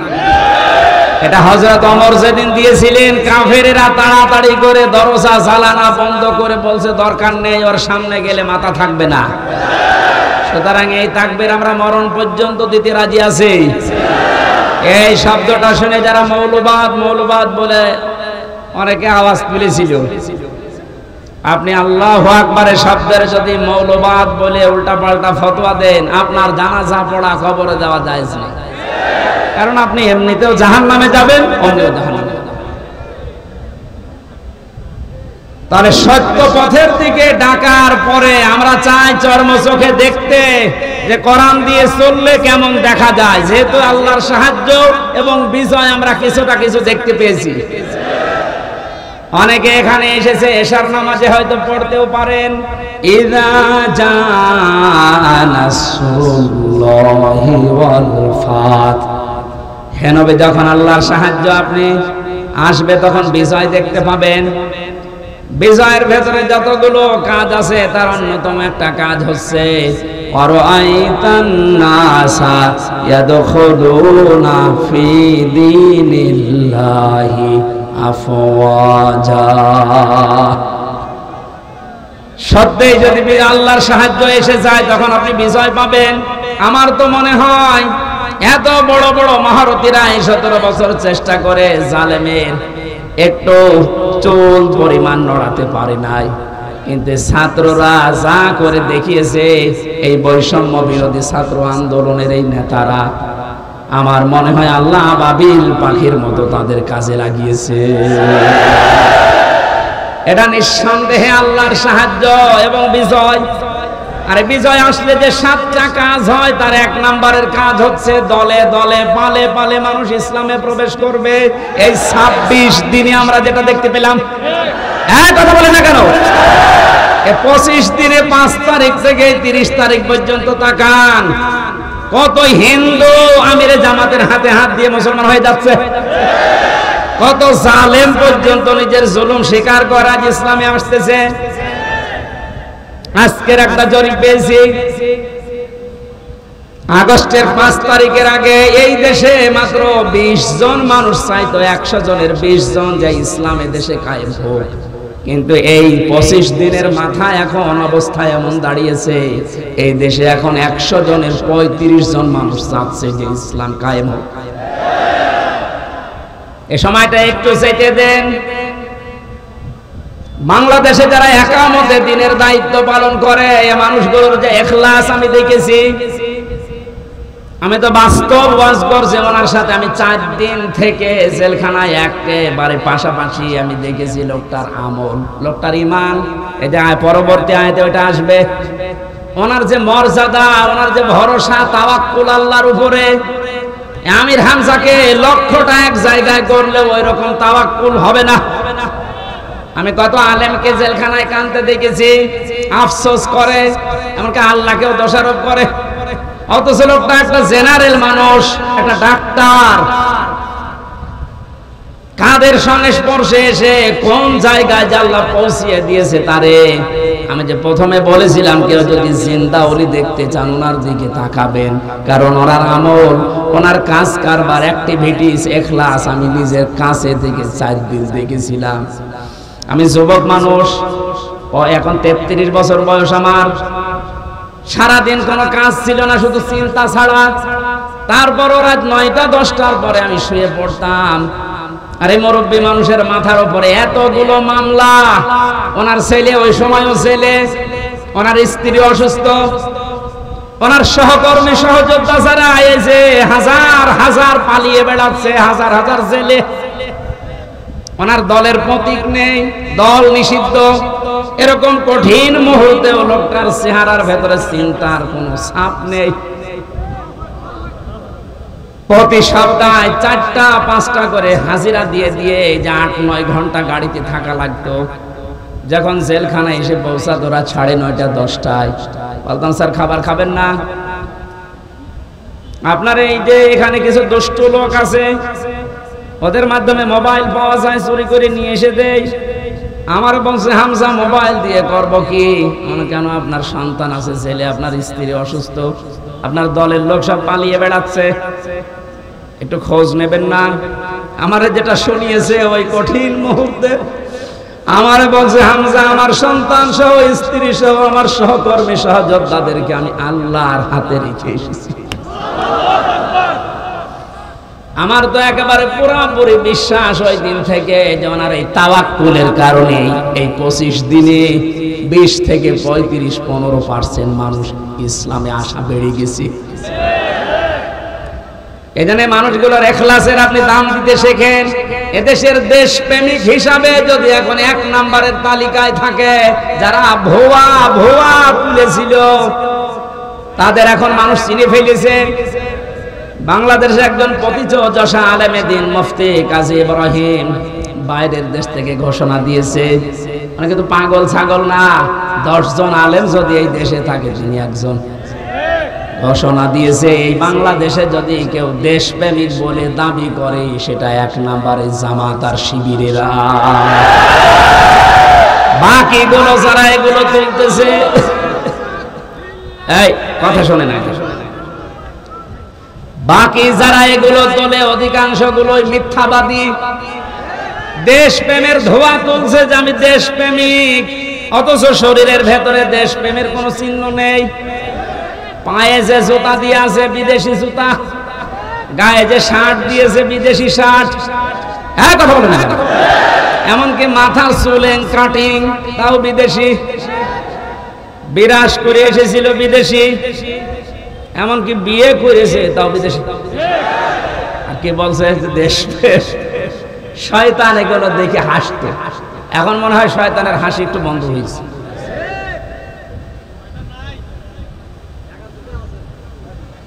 এটা হযরত ওমর যেদিন দিয়েছিলেন, কাফেরেরা তাড়াতাড়ি করে দরজা জানালা বন্ধ করে বলছে দরকার নেই, ওর সামনে গেলে মাথা থাকবে না। সুতরাং এই তাকবীর আমরা মরণ পর্যন্ত দিতে রাজি আছি। এই শব্দটা শুনে যারা মৌলবাদ মৌলবাদ বলে অনেকে আওয়াজ তুলেছিল, আপনি আল্লাহু আকবারের শব্দের যদি মৌলবাদ বলে উল্টাপাল্টা ফতোয়া দেন, আপনার জানাজা পড়া কবরে দেওয়া জায়েজ নেই, কারণ আপনি এমনিতেও জাহান্নামে যাবেন, অমনিও জাহান্নামে। তাহলে সত্য পথের দিকে ডাকার পরে আমরা চাই চর্ম চোখে দেখতে যে কোরআন দিয়ে চললে কেমন দেখা যায়। যেহেতু আল্লাহর সাহায্য এবং বিজয় আমরা কিছুটা কিছু দেখতে পেয়েছি। অনেকে এখানে এসেছে এশার নামাজে হয়তো পড়তেও পারেন, ইযা জাআ নাসরুল্লাহি ওয়াল ফাত। হে নবী, যখন আল্লাহর সাহায্য আপনি আসবে তখন বিজয় দেখতে পাবেন। বিজয়ের ভেতরে যতগুলো কাজ আছে তার অন্যতম একটা কাজ হচ্ছে আরাআইতান নাসা ইয়াদখুলুনা ফি দীনিল্লাহি আফওয়াজা। সত্যিই যদি আল্লাহর সাহায্য এসে যায় তখন আপনি বিজয় পাবেন। আমার তো মনে হয় এত বড় বড় মহারথীরা 17 বছর চেষ্টা করে জালেমের একটু চুল পরিমাণ নড়াতে পারে নাই, কিন্তু ছাত্ররা যা করে দেখিয়েছে, এই বৈষম্য বিরোধী ছাত্র আন্দোলনের এই নেতারা, আমার মনে হয় আল্লাহ বাবিল পাখির মতো তাদের কাজে লাগিয়েছে। এটা নিঃসন্দেহে আল্লাহর সাহায্য এবং বিজয়। আরে বিজয় আসলে যে 7টা কাজ হয়, তার 1 নম্বরের কাজ হচ্ছে দলে দলে পালে পালে মানুষ ইসলামে প্রবেশ করবে। এই 26 দিনে আমরা যেটা দেখতে পেলাম, কথা বলে না কেন, 25 দিনে 5 তারিখ থেকে 30 তারিখ পর্যন্ত তাকান, কত হিন্দু আমিরে জামাতের হাতে হাত দিয়ে মুসলমান হয়ে যাচ্ছে, কত জালেম পর্যন্ত নিজের জুলুম স্বীকার করে আজ ইসলামে আসতেছে। আজকের একটা জরিপ পেয়েছি, আগস্টের 5 তারিখের আগে এই দেশে মাত্র 20 জন মানুষ চাইতো 100 জনের 20 জন যে ইসলামে দেশে কায়েম হোক, কিন্তু এই 25 দিনের মাথায় এখন অবস্থা এমন দাঁড়িয়েছে, এই দেশে এখন 100 জনের 35 জন মানুষ চাচ্ছে যে ইসলাম কায়েম হোক। এই সময়টা একটু যেতে দেন। বাংলাদেশে যারা একামতে দিনের দায়িত্ব পালন করে, এই মানুষগুলোর যে ইখলাস আমি দেখেছি, আমি তো বাস্তব ওয়াজ করছি ওনার সাথে, আমি 4 দিন থেকে জেলখানায় একেবারে পাশাপাশি আমি দেখেছি লোকটার আমল, লোকটার ঈমান। এই যে পরবর্তী আয়াতে ওটা আসবে, ওনার যে মর্যাদা, ওনার যে ভরসা, তাওয়াক্কুল আল্লাহর উপরে। আমির হামজাকে লক্ষ্যটা এক জায়গায় করলে ওই রকম তাওয়াক্কুল হবে না। আমি কত আলেমকে জেলখানায় কাঁদতে দেখেছি, আফসোস করে, এমনকি আল্লাহকেও দোষারোপ করে, অথচ লোকটা একটা জেনারেল মানুষ, একটা ডাক্তার, কাদের সংস্পর্শে এসে কোন জায়গায় যে আল্লাহ পৌঁছিয়ে দিয়েছে তারে। আমি যে প্রথমে বলেছিলাম কেউ যদি জিন্দা ওলি দেখতে চান ওনার দিকে তাকাবেন, কারণ ওনার আমল, ওনার কাজ কারবার, অ্যাক্টিভিটিস, ইখলাস আমি নিজের কাছে থেকে 4 দিন দেখেছিলাম। আমি যুবক মানুষ, এখন 33 বছর বয়স আমার, সারাদিন কোনো কাজ ছিল না, শুধু চিন্তা ছাড়া। তারপর রাত 9টা 10টার পরে আমি শুয়ে পড়তাম। আরে মুরব্বী মানুষের মাথার উপরে এতগুলো মামলা, ওনার ছেলে ওই সময়ও ছেলে, ওনার স্ত্রী অসুস্থ, ওনার সহকর্মী সহযোদ্ধা যারা এসে হাজার হাজার পালিয়ে বেড়াচ্ছে, হাজার হাজার জেলে, ওনার দলের প্রতীক নেই, দল নিষিদ্ধ। এরকম কঠিন মুহূর্তে লোকটার চেহারার ভেতরে চিন্তার কোনো ছাপ নেই। প্রতি সপ্তাহে 4টা 5টা করে হাজিরা দিয়ে দিয়ে যে 8-9 ঘন্টা গাড়িতে থাকা লাগতো। যখন জেলখানায় এসে পৌঁছাতো রাত 9:30 10টায়, বলতাম স্যার খাবার খাবেন না? আপনার এই যে এখানে কিছু দুষ্ট লোক আছে, ওদের মাধ্যমে মোবাইল পাওয়া যায়, চুরি করে নিয়ে এসে দেয়। আমার বংশে হামজা মোবাইল দিয়ে করব কি? কেন আপনার সন্তান আছে, ছেলে, আপনার স্ত্রী অসুস্থ, আপনার দলের লোক সব পালিয়ে বেড়াচ্ছে, একটু খোঁজ নেবেন না? আমার যেটা শুনিয়েছে ওই কঠিন মুহূর্তে আমার বলছে হামজা আমার সন্তান সহ স্ত্রী সহ আমার সহকর্মী সহযোদ্ধাদেরকে আমি আল্লাহর হাতে রেখে এসেছি। আমার তো একেবারে পুরোপুরি বিশ্বাস ওই দিন থেকে যে ওনার এই তাওয়াক্কুলের কারণে এই 25 দিনে 20 থেকে 35-15% মানুষ ইসলামে আসা বেড়ে গেছে। এজন্য মানুষগুলোর ইখলাসের আপনি দাম দিতে শেখেন। এদেশের দেশপ্রেমিক হিসাবে যদি এখন 1 নম্বরের তালিকায় থাকে যারা ভুয়া তুলেছিল, তাদের এখন মানুষ চিনে ফেলেছে। বাংলাদেশে একজন পতিতযশা আলেমে দিন মুফতি কাজী ইব্রাহিম বাইরের দেশ থেকে ঘোষণা দিয়েছে, মানে কিন্তু পাগল ছাগল না, 10 জন আলেম যদি এই দেশে থাকে তিনি একজন। ঘোষণা দিয়েছে এই বাংলাদেশে যদি কেউ দেশপ্রেমিক বলে দাবি করে সেটা 1 নম্বরে জামাত আর শিবিরেরা। বাকিগুলো যারা এগুলো তুলতেছে, এই কথা শোনে না, বাকি যারা এগুলো তোলে অধিকাংশ গুলোই মিথ্যাবাদী। দেশপ্রেমের ধোঁয়া তুলছে যে আমি দেশপ্রেমিক, অথচ শরীরের ভেতরে দেশপ্রেমের কোনো চিহ্ন নেই। পায়ে যে জুতা দিয়ে আছে বিদেশি জুতা, গায়ে যে শার্ট দিয়েছে বিদেশি শার্ট, হ্যাঁ কথা বলে না, এমনকি মাথার চুলেন কাটিং তাও বিদেশি, বিরাজ করে এসেছিল বিদেশি, এমনকি বিয়ে করেছে তাও বিদেশি। আর কি বলছে দেশপ্রেম। শয়তান এগুলো দেখে হাসতো, এখন মনে হয় শয়তানের হাসি একটু বন্ধ হয়েছে।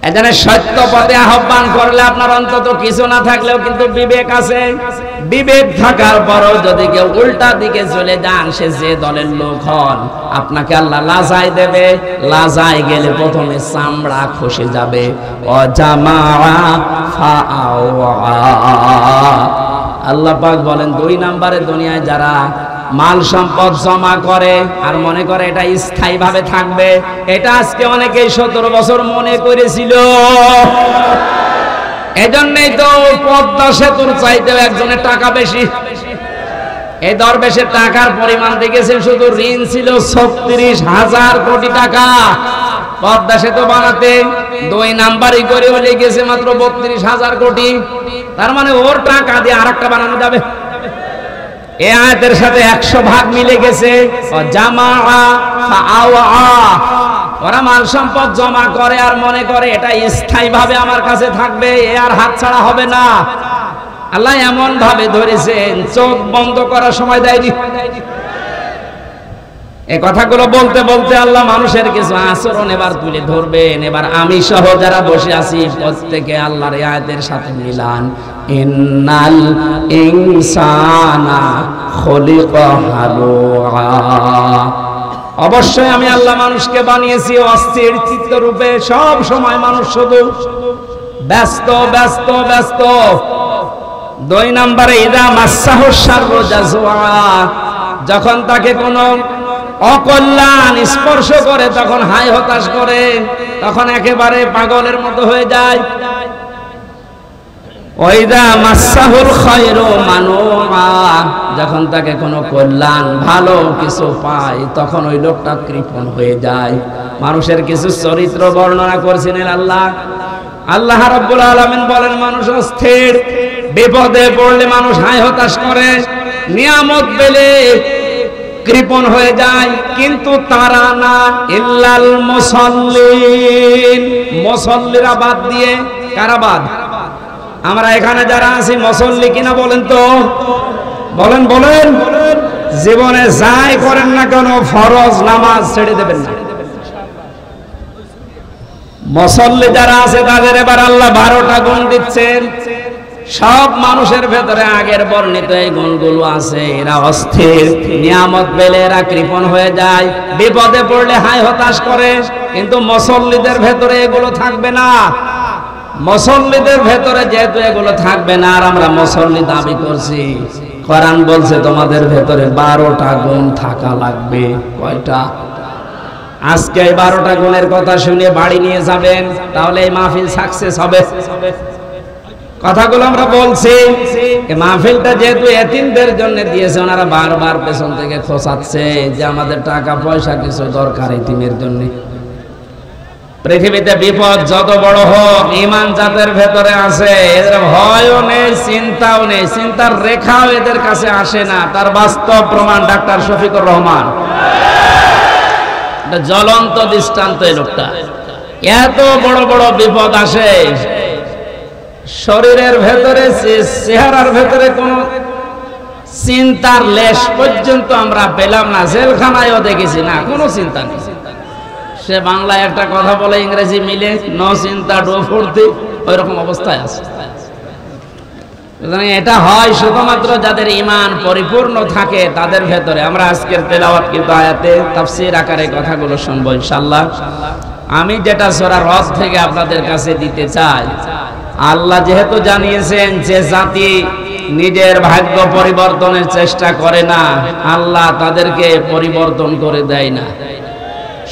এজন্য সত্য পথে আহ্বান করলে আপনার অন্তত কিছু না থাকলেও কিন্তু বিবেক আছে। বিবেক থাকার পরও যদি কেউ উল্টা দিকে চলে যান, সে যে দলের লোক হন, আপনাকে আল্লাহ লাজাই দেবে। লাজাই গেলে প্রথমে চামড়া খসে যাবে। আল্লাহ পাক বলেন 2 নম্বরে দুনিয়ায় যারা মাল সম্পদ জমা করে আর মনে করে এটা স্থায়ী ভাবে থাকবে, এটা আজকে অনেকেই 17 বছর মনে করেছিল। এজন্যই তো পদ্মা সেতুর চাইতেও একজনের টাকা বেশি। এই দরবেশের টাকার পরিমাণ দেখেছেন, শুধু ঋণ ছিল 36,000 কোটি টাকা পদ্মা সেতু বানাতে। 2 নাম্বারই করে লেগেছে মাত্র 32,000 কোটি। তার মানে ওর টাকা দিয়ে আরেকটা বানানো যাবে। এই আয়াতের সাথে 100 ভাগ মিলে গেছে। ওরা মাল সম্পদ জমা করে আর মনে করে এটা স্থায়ী ভাবে আমার কাছে থাকবে, এ আর হাত ছাড়া হবে না। আল্লাহ এমন ভাবে ধরেছেন, চোখ বন্ধ করার সময় দেয়নি। এই কথাগুলো বলতে বলতে আল্লাহ মানুষের কিছু আচরণ এবার তুলে ধরবেন। এবার আমি সহ যারা বসে আছি প্রত্যেকে আল্লাহর আয়াতের সাথে মিলান। ইন্নাল ইনসানা খুলিকা হালুআ। অবশ্যই আমি আল্লাহ মানুষকে বানিয়েছি অস্থির চিত্ত রূপে। সব সময় মানুষ শুধু ব্যস্ত ব্যস্ত ব্যস্ত। 2 নম্বরে ইদা মাসাহু শাররু জাজুআ। যখন তাকে কোনো অকল্যাণ স্পর্শ করে তখন হায় হতাশ করে, তখন একেবারে পাগলের মতো হয়ে যায়। ওয়াইদা মাসাহুল খায়রু মানুআ। যখন তাকে কোনো কল্যাণ ভালো কিছু পায় তখন ওই লোকটা কৃপণ হয়ে যায়। মানুষের কিছু চরিত্র বর্ণনা করেছিলেন আল্লাহ রাব্বুল আলামিন বলেন, মানুষ অস্থির, বিপদে পড়লে মানুষ হায় হতাশ করে, নিয়ামত পেলে কৃপণ হয়ে যায়। কিন্তু তারা না, ইল্লাল মুসাল্লিন। মুসাল্লিরা বাদ দিয়ে কারা বাদ? আমরা এখানে যারা আছি মুসল্লি কিনা বলেন তো, বলেন বলেন। জীবনে যাই করেন না কেন ফরজ নামাজ ছেড়ে দেবেন না। মুসল্লি যারা আছে তাদের এবার আল্লাহ 12টা গুণ দিচ্ছেন। সব মানুষের ভেতরে আগের বর্ণিত এই গুণগুলো আছে। এরা অস্থির, নিয়ামত পেলে এরা কৃপণ হয়ে যায়, বিপদে পড়লে হায় হতাশ করে। কিন্তু মুসল্লিদের ভেতরে এগুলো থাকবে না। মুসল্লিদের ভেতরে যেহেতু এগুলো থাকবে না, আর আমরা মুসল্লি দাবি করছি, কোরআন বলছে তোমাদের ভেতরে 12টা গুণ থাকা লাগবে। কয়টা? আজকে এই 12টা গুণের কথা শুনে বাড়ি নিয়ে যাবেন, তাহলে এই মাহফিল সাকসেস হবে। কথাগুলো আমরা বলছি, এই মাহফিলটা যেহেতু এতিমদের জন্য দিয়েছে, ওনারা বারবার পেছন থেকে খোঁচাচ্ছে যে আমাদের টাকা পয়সা কিছু দরকার এতিমের জন্য। পৃথিবীতে বিপদ যত বড় হোক, ঈমান যাদের ভেতরে আছে এদের ভয়ও নেই, চিন্তাও নেই, চিন্তার রেখাও এদের কাছে আসে না। তার বাস্তব প্রমাণ ডাক্তার শফিকুর রহমান, জ্বলন্ত দৃষ্টান্ত এই লোকটা। এত বড় বড় বিপদ আসে, শরীরের ভেতরে, চেহারার ভেতরে কোনো চিন্তার লেশ পর্যন্ত আমরা পেলাম না। জেলখানায়ও দেখেছি না, কোনো চিন্তা নেই। সে বাংলায় একটা কথা বলে, ইংরেজি মিলে নো চিন্তা ডো ফুর্তি, ওই রকম অবস্থায় আছে। এটা হয় শুধুমাত্র যাদের ঈমান পরিপূর্ণ থাকে তাদের ভেতরে। আমরা আজকের তেলাওয়াত কিন্তু আয়াতে তাফসীর আকারে কথাগুলো শুনবো ইনশাআল্লাহ। আমি যেটা সূরা রদ থেকে আপনাদের কাছে দিতে চাই, আল্লাহ যেহেতু জানিয়েছেন যে জাতি নিজের ভাগ্য পরিবর্তনের চেষ্টা করে না, আল্লাহ তাদেরকে পরিবর্তন করে দেয় না।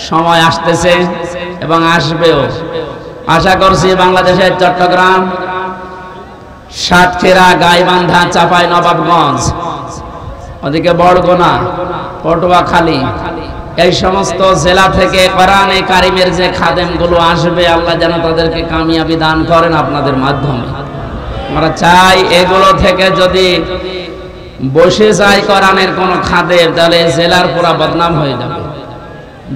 সময় আসতেছে এবং আসবেও। আশা করছি বাংলাদেশের চট্টগ্রাম, সাতক্ষীরা, গাইবান্ধা, চাঁপাই নবাবগঞ্জ, ওদিকে বরগুনা, পটুয়াখালী, এই সমস্ত জেলা থেকে কোরআনে কারিমের যে খাদেমগুলো আসবে, আল্লাহ যেন তাদেরকে কামিয়াবি দান করেন আপনাদের মাধ্যমে। আমরা চাই এগুলো থেকে যদি বসে যায় কোরআনের কোন খাদেম, তাহলে জেলার পুরা বদনাম হয়ে যাবে।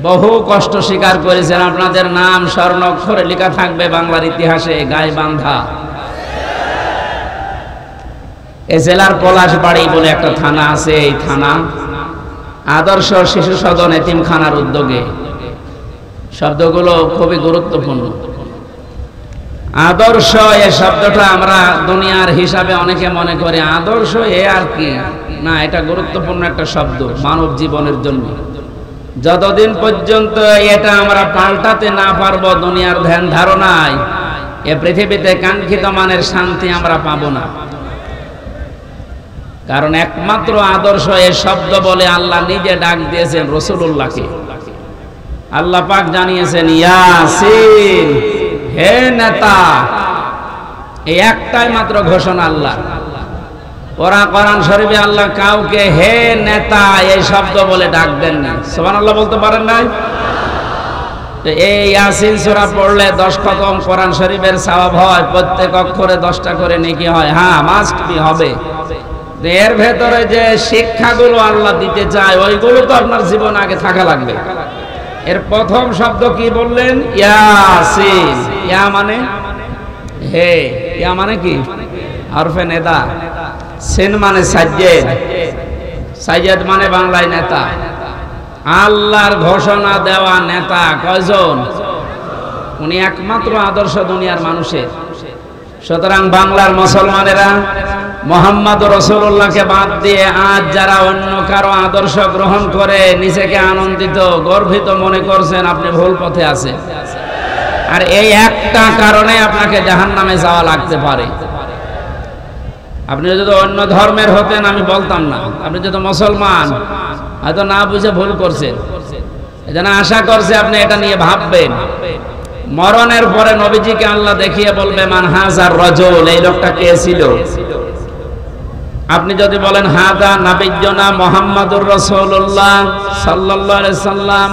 বহু কষ্ট স্বীকার করেছেন, আপনাদের নাম স্বর্ণাক্ষরে লেখা থাকবে বাংলার ইতিহাসে। গাইবান্ধা, এই জেলার পলাশবাড়ি বলে একটা থানা আছে, এই থানা আদর্শ শিশু সদন এতিমখানার উদ্যোগে। শব্দগুলো খুবই গুরুত্বপূর্ণ। আদর্শ এই শব্দটা আমরা দুনিয়ার হিসাবে অনেকে মনে করে আদর্শ এ আর কি না, এটা গুরুত্বপূর্ণ একটা শব্দ মানব জীবনের জন্য। যতদিন পর্যন্ত এটা আমরা পাল্টাতে না পারবো দুনিয়ার ধ্যান ধারণায়, এ পৃথিবীতে কাঙ্ক্ষিত মানের শান্তি আমরা পাবো না। কারণ একমাত্র আদর্শ এ শব্দ বলে আল্লাহ নিজে ডাক দিয়েছেন রাসূলুল্লাহকে। আল্লাহ পাক জানিয়েছেন, ইয়াসিন, হে নেতা। এই একটাই মাত্র ঘোষণা আল্লাহ। ওরা কোরআন শরীফে আল্লাহ কাউকে হে নেতা এই শব্দ বলে ডাক দেন না। সুবহানাল্লাহ বলতে পারেন নাই? তো এই ইয়াসিন সূরা পড়লে 10 খতম কোরআন শরীফের সওয়াব হয়, প্রত্যেক অক্ষরে 10টা করে নেকি হয়। হ্যাঁ, মাস্ট বি হবে। এর ভেতরে যে শিক্ষাগুলো আল্লাহ দিতে চায়, ওইগুলো তো আপনার জীবন আগে থাকা লাগবে। এর প্রথম শব্দ কি বললেন? ইয়াসিন। ইয়া মানে হে, ইয়া মানে কি? হরফে নেদা। সিন মানে সাজ্জেদ, সাজ্জেদ মানে বাংলায় নেতা। আল্লাহর ঘোষণা দেওয়া নেতা কয়জন? উনি একমাত্র আদর্শ দুনিয়ার মানুষের। সুতরাং বাংলার মুসলমানেরা মুহাম্মদ রাসূলুল্লাহকে বাদ দিয়ে আজ যারা অন্য কারো আদর্শ গ্রহণ করে নিজেকে আনন্দিত, গর্বিত মনে করছেন, আপনি ভুল পথে আছেন। আর এই একটা কারণে আপনাকে জাহান্নামে যাওয়া লাগতে পারে। আপনি যদি অন্য ধর্মের হতেন আমি বলতাম না, আপনি যদি মুসলমান হয়তো না বুঝে ভুল করছেন। এজন্য আশা করছে আপনি এটা নিয়ে ভাববেন। মরণের পরে নবীজিকে আল্লাহ দেখিয়ে বলবে, মান হাজার রাজুল, এই লোকটা কে ছিল? আপনি যদি বলেন হাদা নাবিয়্যুনা মুহাম্মাদুর রাসূলুল্লাহ সাল্লাল্লাহু আলাইহি সাল্লাম,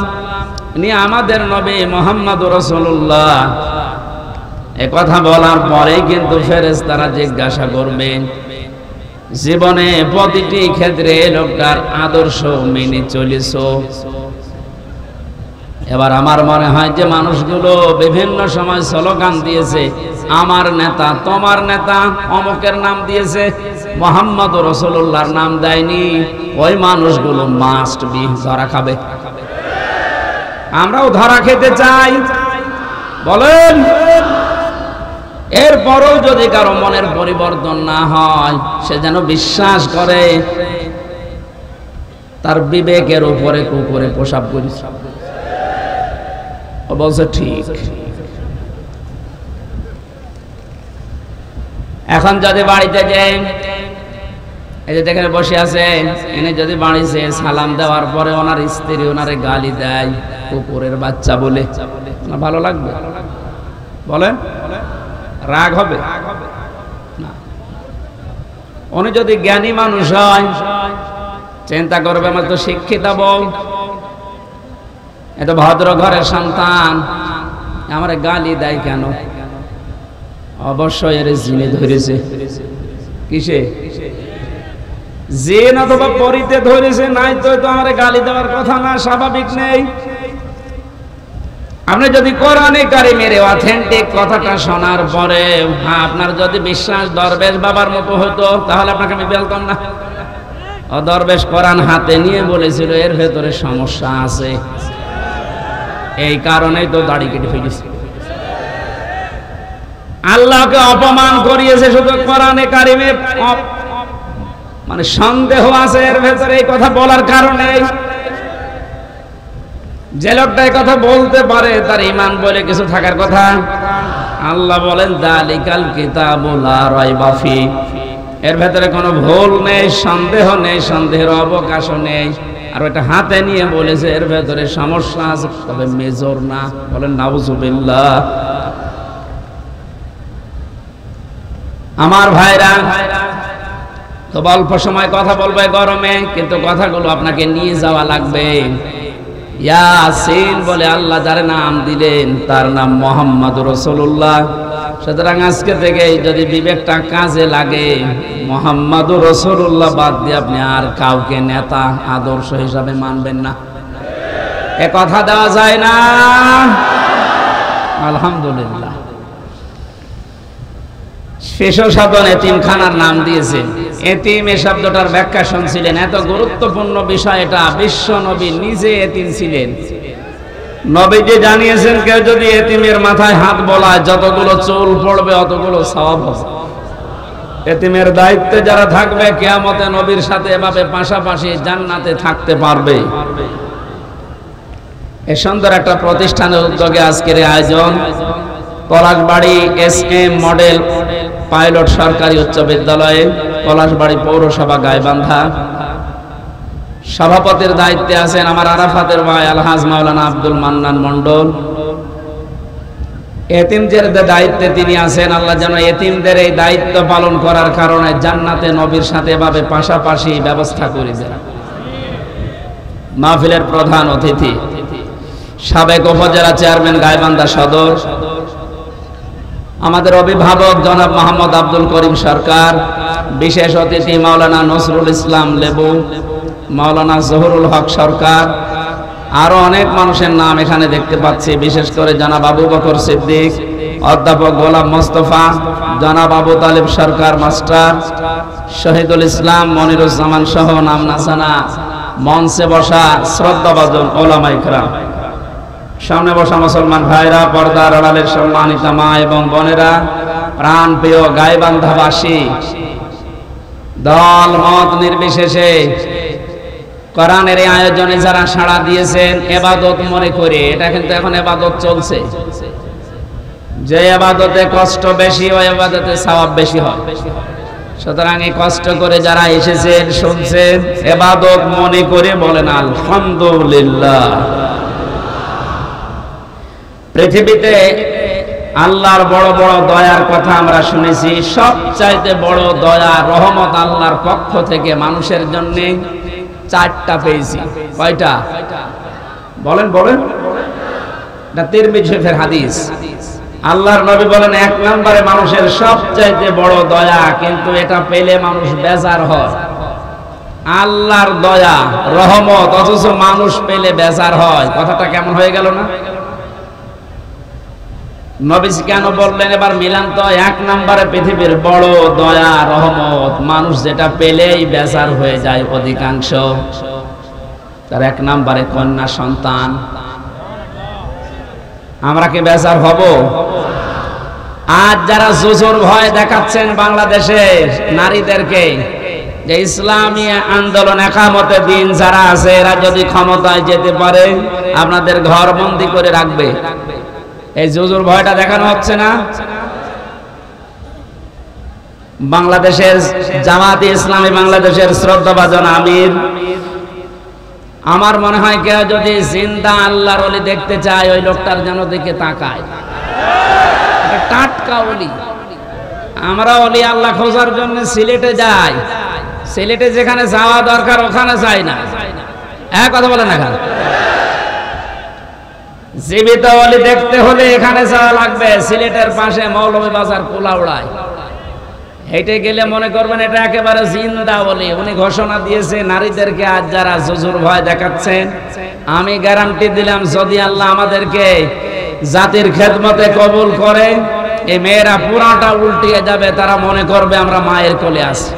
ইনি আমাদের নবী মুহাম্মাদুর রাসূলুল্লাহ, এই কথা বলার পরেই কিন্তু ফেরেশতারা জিজ্ঞাসা করবেন, জীবনে প্রতিটি ক্ষেত্রে লোকটার আদর্শ মেনে চলেছো? এবার আমার মনে হয় যে মানুষগুলো বিভিন্ন সময় স্লোগান দিয়েছে, আমার নেতা, তোমার নেতা, অমুকের নাম দিয়েছে, মুহাম্মদ রাসূলুল্লাহর নাম দেয়নি। ওই মানুষগুলো মাস্ট বি ধরা খাবে। আমরাও ধরা খেতে চাই, বলেন। এরপরও যদি কারো মনের পরিবর্তন না হয়, সে যেন বিশ্বাস করে তার বিবেকের উপরে কুকুরে পেশাব করেছে। ও বলছে ঠিক। এখন যদি বাড়িতে যাই, এই যে দেখেন বসে আছে, এনে যদি বাড়িতে সালাম দেওয়ার পরে ওনার স্ত্রী ওনারে গালি দেয় কুকুরের বাচ্চা বলে, ভালো লাগবে? বলেন, রাগ হবে উনি যদি জ্ঞানী মানুষ হয় চিন্তা করবে আমার তো শিক্ষিত বউ, এত ভদ্র ঘরের সন্তান, আমার গালি দেয় কেন? অবশ্যই এর জিনে ধরেছে। কিসে? জিন অথবা পরিতে ধরেছে, নাই তো আমার গালি দেওয়ার কথা না, স্বাভাবিক নেই। আপনি যদি কোরআনে কারিমের অথেন্টিক কথাটা শোনার পরে আপনার যদি বিশ্বাস দরবেশ বাবার মতো হতো, তাহলে আপনাকে আমি বলতাম না। ও দরবেশ কোরআন হাতে নিয়ে বলেছিল এর ভেতরে সমস্যা আছে, এই কারণেই তো দাড়ি কেটে ফেলেছে। আল্লাহকে অপমান করিয়েছে শুধু কোরআনে কারিমে, মানে সন্দেহ আছে এর ভেতরে, এই কথা বলার কারণে। যে লোকটা এই কথা বলতে পারে তার ঈমান বলে কিছু থাকার কথা। আল্লাহ বলেন যালিকাল কিতাবু লা রাইবা ফি, এর ভেতরে কোনো ভুল নেই, সন্দেহ নেই, সন্দেহের অবকাশও নেই। আর ওটা হাতে নিয়ে বলেছে এর ভেতরে সমস্যা আছে, তবে মেজর না। বলেন নাউজুবিল্লাহ। আমার ভাইরা, তো অল্প সময় কথা বলবে গরমে, কিন্তু কথাগুলো আপনাকে নিয়ে যাওয়া লাগবে। ইয়াসিন বলে আল্লাহ যার নাম দিলেন তার নাম মুহাম্মদুর রাসূলুল্লাহ। সুতরাং আজকে থেকে যদি বিবেকটা কাজে লাগে, মুহাম্মদুর রাসূলুল্লাহ বাদ দিয়ে আপনি আর কাউকে নেতা আদর্শ হিসাবে মানবেন না। এ কথা দেওয়া যায় না। আলহামদুলিল্লাহ। শিশু সদন এতিমখানার নাম দিয়েছে। এতিম এ শব্দটার ব্যাখ্যা শুনছিলেন, এত গুরুত্বপূর্ণ বিষয় এটা। বিশ্ব নবী নিজে এতিম ছিলেন। নবীজি জানিয়েছেন কেউ যদি এতিমের মাথায় হাত বোলায় যতগুলো চুল পড়বে অতগুলো সওয়াব হবে। এতিমের দায়িত্বে যারা থাকবে কিয়ামতে নবীর সাথে এভাবে পাশাপাশি জান্নাতে থাকতে পারবে। এ সুন্দর একটা প্রতিষ্ঠানের উদ্যোগে আজকের আয়োজন। পলাশবাড়ি SM মডেল পাইলট সরকারি উচ্চ বিদ্যালয়ে, পলাশবাড়ি পৌরসভা গাইবান্ধা। সভাপতির দায়িত্বে আছেন আমার আরাফাতের ভাই আলহাজ মাওলানা আব্দুল মান্নান মন্ডল। এতিমদের দায়িত্বে তিনি আছেন। আল্লাহ যেন এতিমদের এই দায়িত্ব পালন করার কারণে জান্নাতে নবীর সাথে এভাবে পাশাপাশি ব্যবস্থা করে দেন। মাহফিলের প্রধান অতিথি সাবেক উপজেলা চেয়ারম্যান গাইবান্ধা সদর, আমাদের অভিভাবক জনাব মোহাম্মদ আব্দুল করিম সরকার, বিশেষ অতিথি মাওলানা নসরুল ইসলাম লেবু, মাওলানা জহুরুল হক সরকার, আরো অনেক মানুষের নাম এখানে দেখতে পাচ্ছি। বিশেষ করে জনাব আবু বকর সিদ্দিক, অধ্যাপক গোলাম মোস্তফা, জনাব আবু তালিব সরকার মাস্টার, শহীদুল ইসলাম মনিরুজ্জামান সহ নাম নাসানা মঞ্চে বসা শ্রদ্ধাভাজন ওলামায়ে কেরাম, সামনে বসা মুসলমান ভাইরা, পর্দার আড়ালের সম্মানিতা মা এবং বোনেরা, প্রাণ প্রিয় গাইবান্ধাবাসী, দল মত নির্বিশেষে কোরআনের এই আয়োজনে যারা সাড়া দিয়েছেন ইবাদত মনে করে, এটা কিন্তু এখন ইবাদত চলছে। যে ইবাদতে কষ্ট বেশি ওই ইবাদতে সওয়াব বেশি হয়। সুতরাং এই কষ্ট করে যারা এসেছেন শুনছেন, ইবাদত মনে করে বলেন আলহামদুলিল্লাহ। পৃথিবীতে আল্লাহর বড় বড় দয়ার কথা আমরা শুনেছি। সবচাইতে বড় দয়া রহমত আল্লাহর পক্ষ থেকে মানুষের জন্য চারটা পেয়েছি। কয়টা বলেন বলেন? এটা তিরমিজি শরীফের হাদিস। আল্লাহর নবী বলেন এক নম্বরে মানুষের সবচাইতে বড় দয়া, কিন্তু এটা পেলে মানুষ বেজার হয়। আল্লাহর দয়া রহমত, অথচ মানুষ পেলে বেজার হয়। কথাটা কেমন হয়ে গেল না? নবীজি কেন বললেন? এবার মিলান তো। এক নম্বরে পৃথিবীর বড় দয়া রহমত, মানুষ যেটা পেলেই বেজার হয়ে যায় অধিকাংশ। তার এক নম্বরে কন্যা সন্তান। আমরা কি বেজার হব? আজ যারা জুজুর ভয় দেখাচ্ছেন বাংলাদেশে নারীদেরকে, যে ইসলামী আন্দোলন একামতে দিন যারা আছে, এরা যদি ক্ষমতায় যেতে পারে আপনাদের ঘর বন্দি করে রাখবে, এই জুজুর ভয়টা দেখানো হচ্ছে না? বাংলাদেশের জামাতে ইসলামী বাংলাদেশের শ্রদ্ধাভাজন আমির, আমার মনে হয় কেউ যদি জিন্দা আল্লাহর ওলি দেখতে চায়, ওই লোকটার যেন দিকে তাকায়। টাটকা ওলি, আমরা ওলি আল্লাহ খোঁজার জন্য সিলেটে যাই, সিলেটে যেখানে যাওয়া দরকার ওখানে যাই না। এক কথা বলে না, কেন? জীবিত ওলি দেখতে হলে এখানে যাওয়া লাগবে, সিলেটের পাশে মৌলভীবাজার কোলাউড়ায়। হেঁটে গেলে মনে করবেন এটা একেবারে জিন্দা ওলি। উনি ঘোষণা দিয়েছে নারীদেরকে আজ যারা জুজুর ভয় দেখাচ্ছেন, আমি গ্যারান্টি দিলাম যদি আল্লাহ আমাদেরকে জাতির খেদমতে কবুল করে, এই মেয়েরা পুরাটা উল্টিয়ে যাবে, তারা মনে করবে আমরা মায়ের কোলে আছি।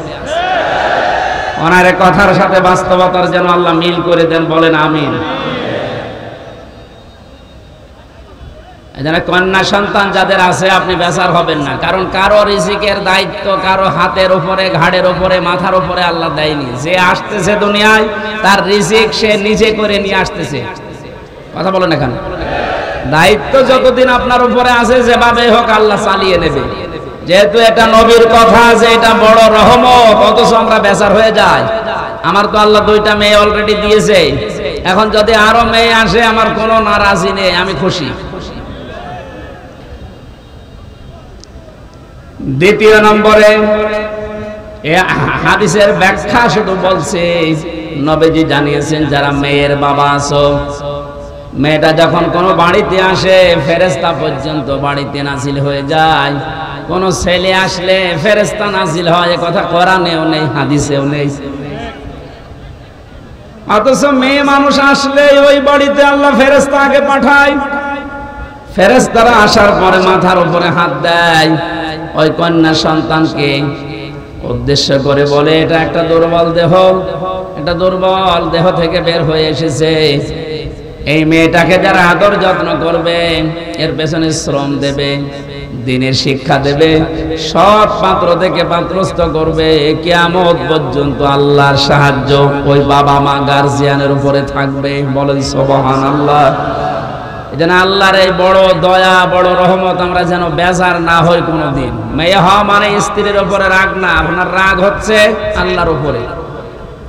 ওনার কথার সাথে বাস্তবতার যেন আল্লাহ মিল করে দেন, বলেন আমিন। কন্যা সন্তান যাদের আছে আপনি বেজার হবেন না, কারণ কারো রিজিকের দায়িত্ব কারো হাতের উপরে, ঘাড়ের উপরে, মাথার উপরে আল্লাহ দেয়নি। যে আসতেছে দুনিয়ায় তার রিজিক সে নিজে করে নিয়ে আসতেছে। কথা বলেন এখানে, দায়িত্ব যতদিন আপনার উপরে আছে যেভাবে হোক আল্লাহ চালিয়ে নেবে। যেহেতু এটা নবীর কথা যে এটা বড় রহমত, অথচ আমরা বেজার হয়ে যাই। আমার তো আল্লাহ 2টা মেয়ে অলরেডি দিয়েছে, এখন যদি আরো মেয়ে আসে আমার কোনো নারাজি নেই, আমি খুশি। দ্বিতীয় নম্বরে হাদিসের ব্যাখ্যা শুধু বলছে, নবীজি জানিয়েছেন যারা মেয়ের বাবা আছো, মেয়েটা যখন কোনো বাড়িতে আসে ফেরেশতা পর্যন্ত বাড়িতে নাজিল হয়ে যায়। কোন ছেলে আসলে ফেরেশতা নাজিল হয়, এ কথা কোরআনেও নেই, হাদিসেও নেই। অথচ মেয়ে মানুষ আসলে ওই বাড়িতে আল্লাহ ফেরেশতা আগে পাঠায়। ফেরেশতারা আসার পরে মাথার উপরে হাত দেয়, ওই কন্যা সন্তানকে উদ্দেশ্য করে বলে এটা একটা দুর্বল দেহ, এটা দুর্বল দেহ থেকে বের হয়ে এসেছে। এই মেয়েটাকে যারা আদর যত্ন করবে, এর পেছনে শ্রম দেবে, দিনের শিক্ষা দেবে, সব পাত্র থেকে পাত্রস্থ করবে, কিয়ামত পর্যন্ত আল্লাহর সাহায্য ওই বাবা মা গার্জিয়ানের উপরে থাকবে। বলেন সুবহানাল্লাহ। যেন আল্লাহর এই বড় দয়া, বড় রহমত আমরা যেন বেজার না হই কোনোদিন। মেয়ে হওয়া মানে স্ত্রীর উপরে রাগ না, আপনার রাগ হচ্ছে আল্লাহর উপরে,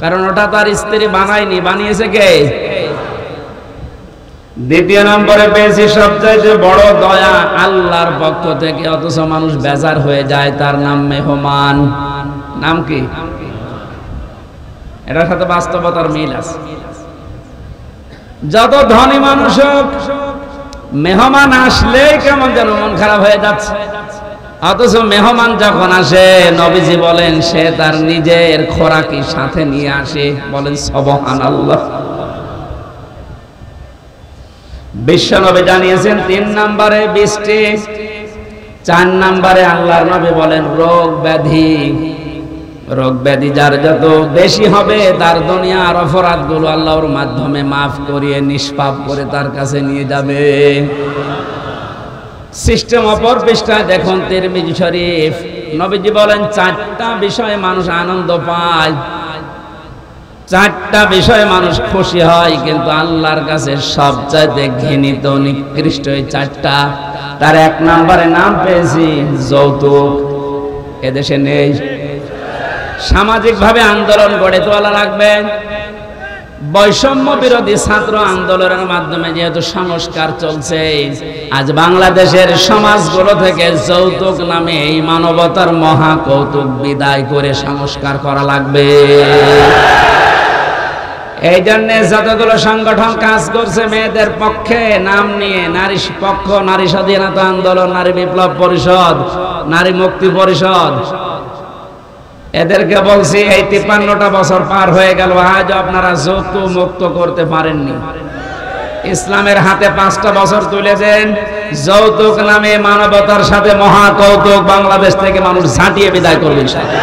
কারণ ওটা তার স্ত্রী বানায়নি, বানিয়েছে কে? দ্বিতীয় নম্বরে বেশি সবচাইতে বড় দয়া আল্লাহর পক্ষ থেকে, অথচ মানুষ বেজার হয়ে যায়, তার নাম মেহমান। নাম কি? এটার সাথে বাস্তবতার মিল আছে। যত ধনী মানুষ হোক, মেহমান আসলেই কেমন যেন মন খারাপ হয়ে যাচ্ছে। অথচ মেহমান যখন আসে, নবীজি বলেন সে তার নিজের খোরাকি সাথে নিয়ে আসে। বলেন সুবহানাল্লাহ। বিশ্বনবী জানিয়েছেন 3 নম্বরে বৃষ্টি, 4 নম্বরে আল্লাহর নবী বলেন রোগ ব্যাধি। রোগ ব্যাধি যার যত বেশি হবে, তার দুনিয়ার অপরাধগুলো আল্লাহর মাধ্যমে মাফ করিয়ে নিষ্পাপ করে তার কাছে নিয়ে যাবে। সিস্টেম অপর পৃষ্ঠায় দেখুন তিরমিজি শরীফ, নবীজি বলেন 4টা বিষয়ে মানুষ আনন্দ পায়, 4টা বিষয়ে মানুষ খুশি হয়, কিন্তু আল্লাহর কাছে সবচাইতে ঘৃণিত নিকৃষ্ট এই 4টা। তার 1 নম্বরে নাম পেয়েছি যৌতুক। এদেশে নেই। সামাজিক ভাবে আন্দোলন গড়ে তোলা লাগবে। বৈষম্য বিরোধী ছাত্র আন্দোলনের মাধ্যমে যেহেতু সংস্কার চলছে, আজ বাংলাদেশের সমাজগুলো থেকে যৌতুক নামে এই মানবতার মহা কৌতুক বিদায় করে সংস্কার করা লাগবে। এই জন্য যতগুলো সংগঠন কাজ করছে মেয়েদের পক্ষে নাম নিয়ে, নারী পক্ষ, নারী স্বাধীনতা আন্দোলন, নারী বিপ্লব পরিষদ, নারী মুক্তি পরিষদ, এদেরকে বলছি এই 53টা বছর পার হয়ে গেল, আজ আপনারা যৌতুক মুক্ত করতে পারেননি। ইসলামের হাতে 5টা বছর তুলে দেন, যৌতুক নামে মানবতার সাথে মহা কৌতুক বাংলাদেশ থেকে মানুষ ঝাঁটিয়ে বিদায় করবে ইনশাআল্লাহ।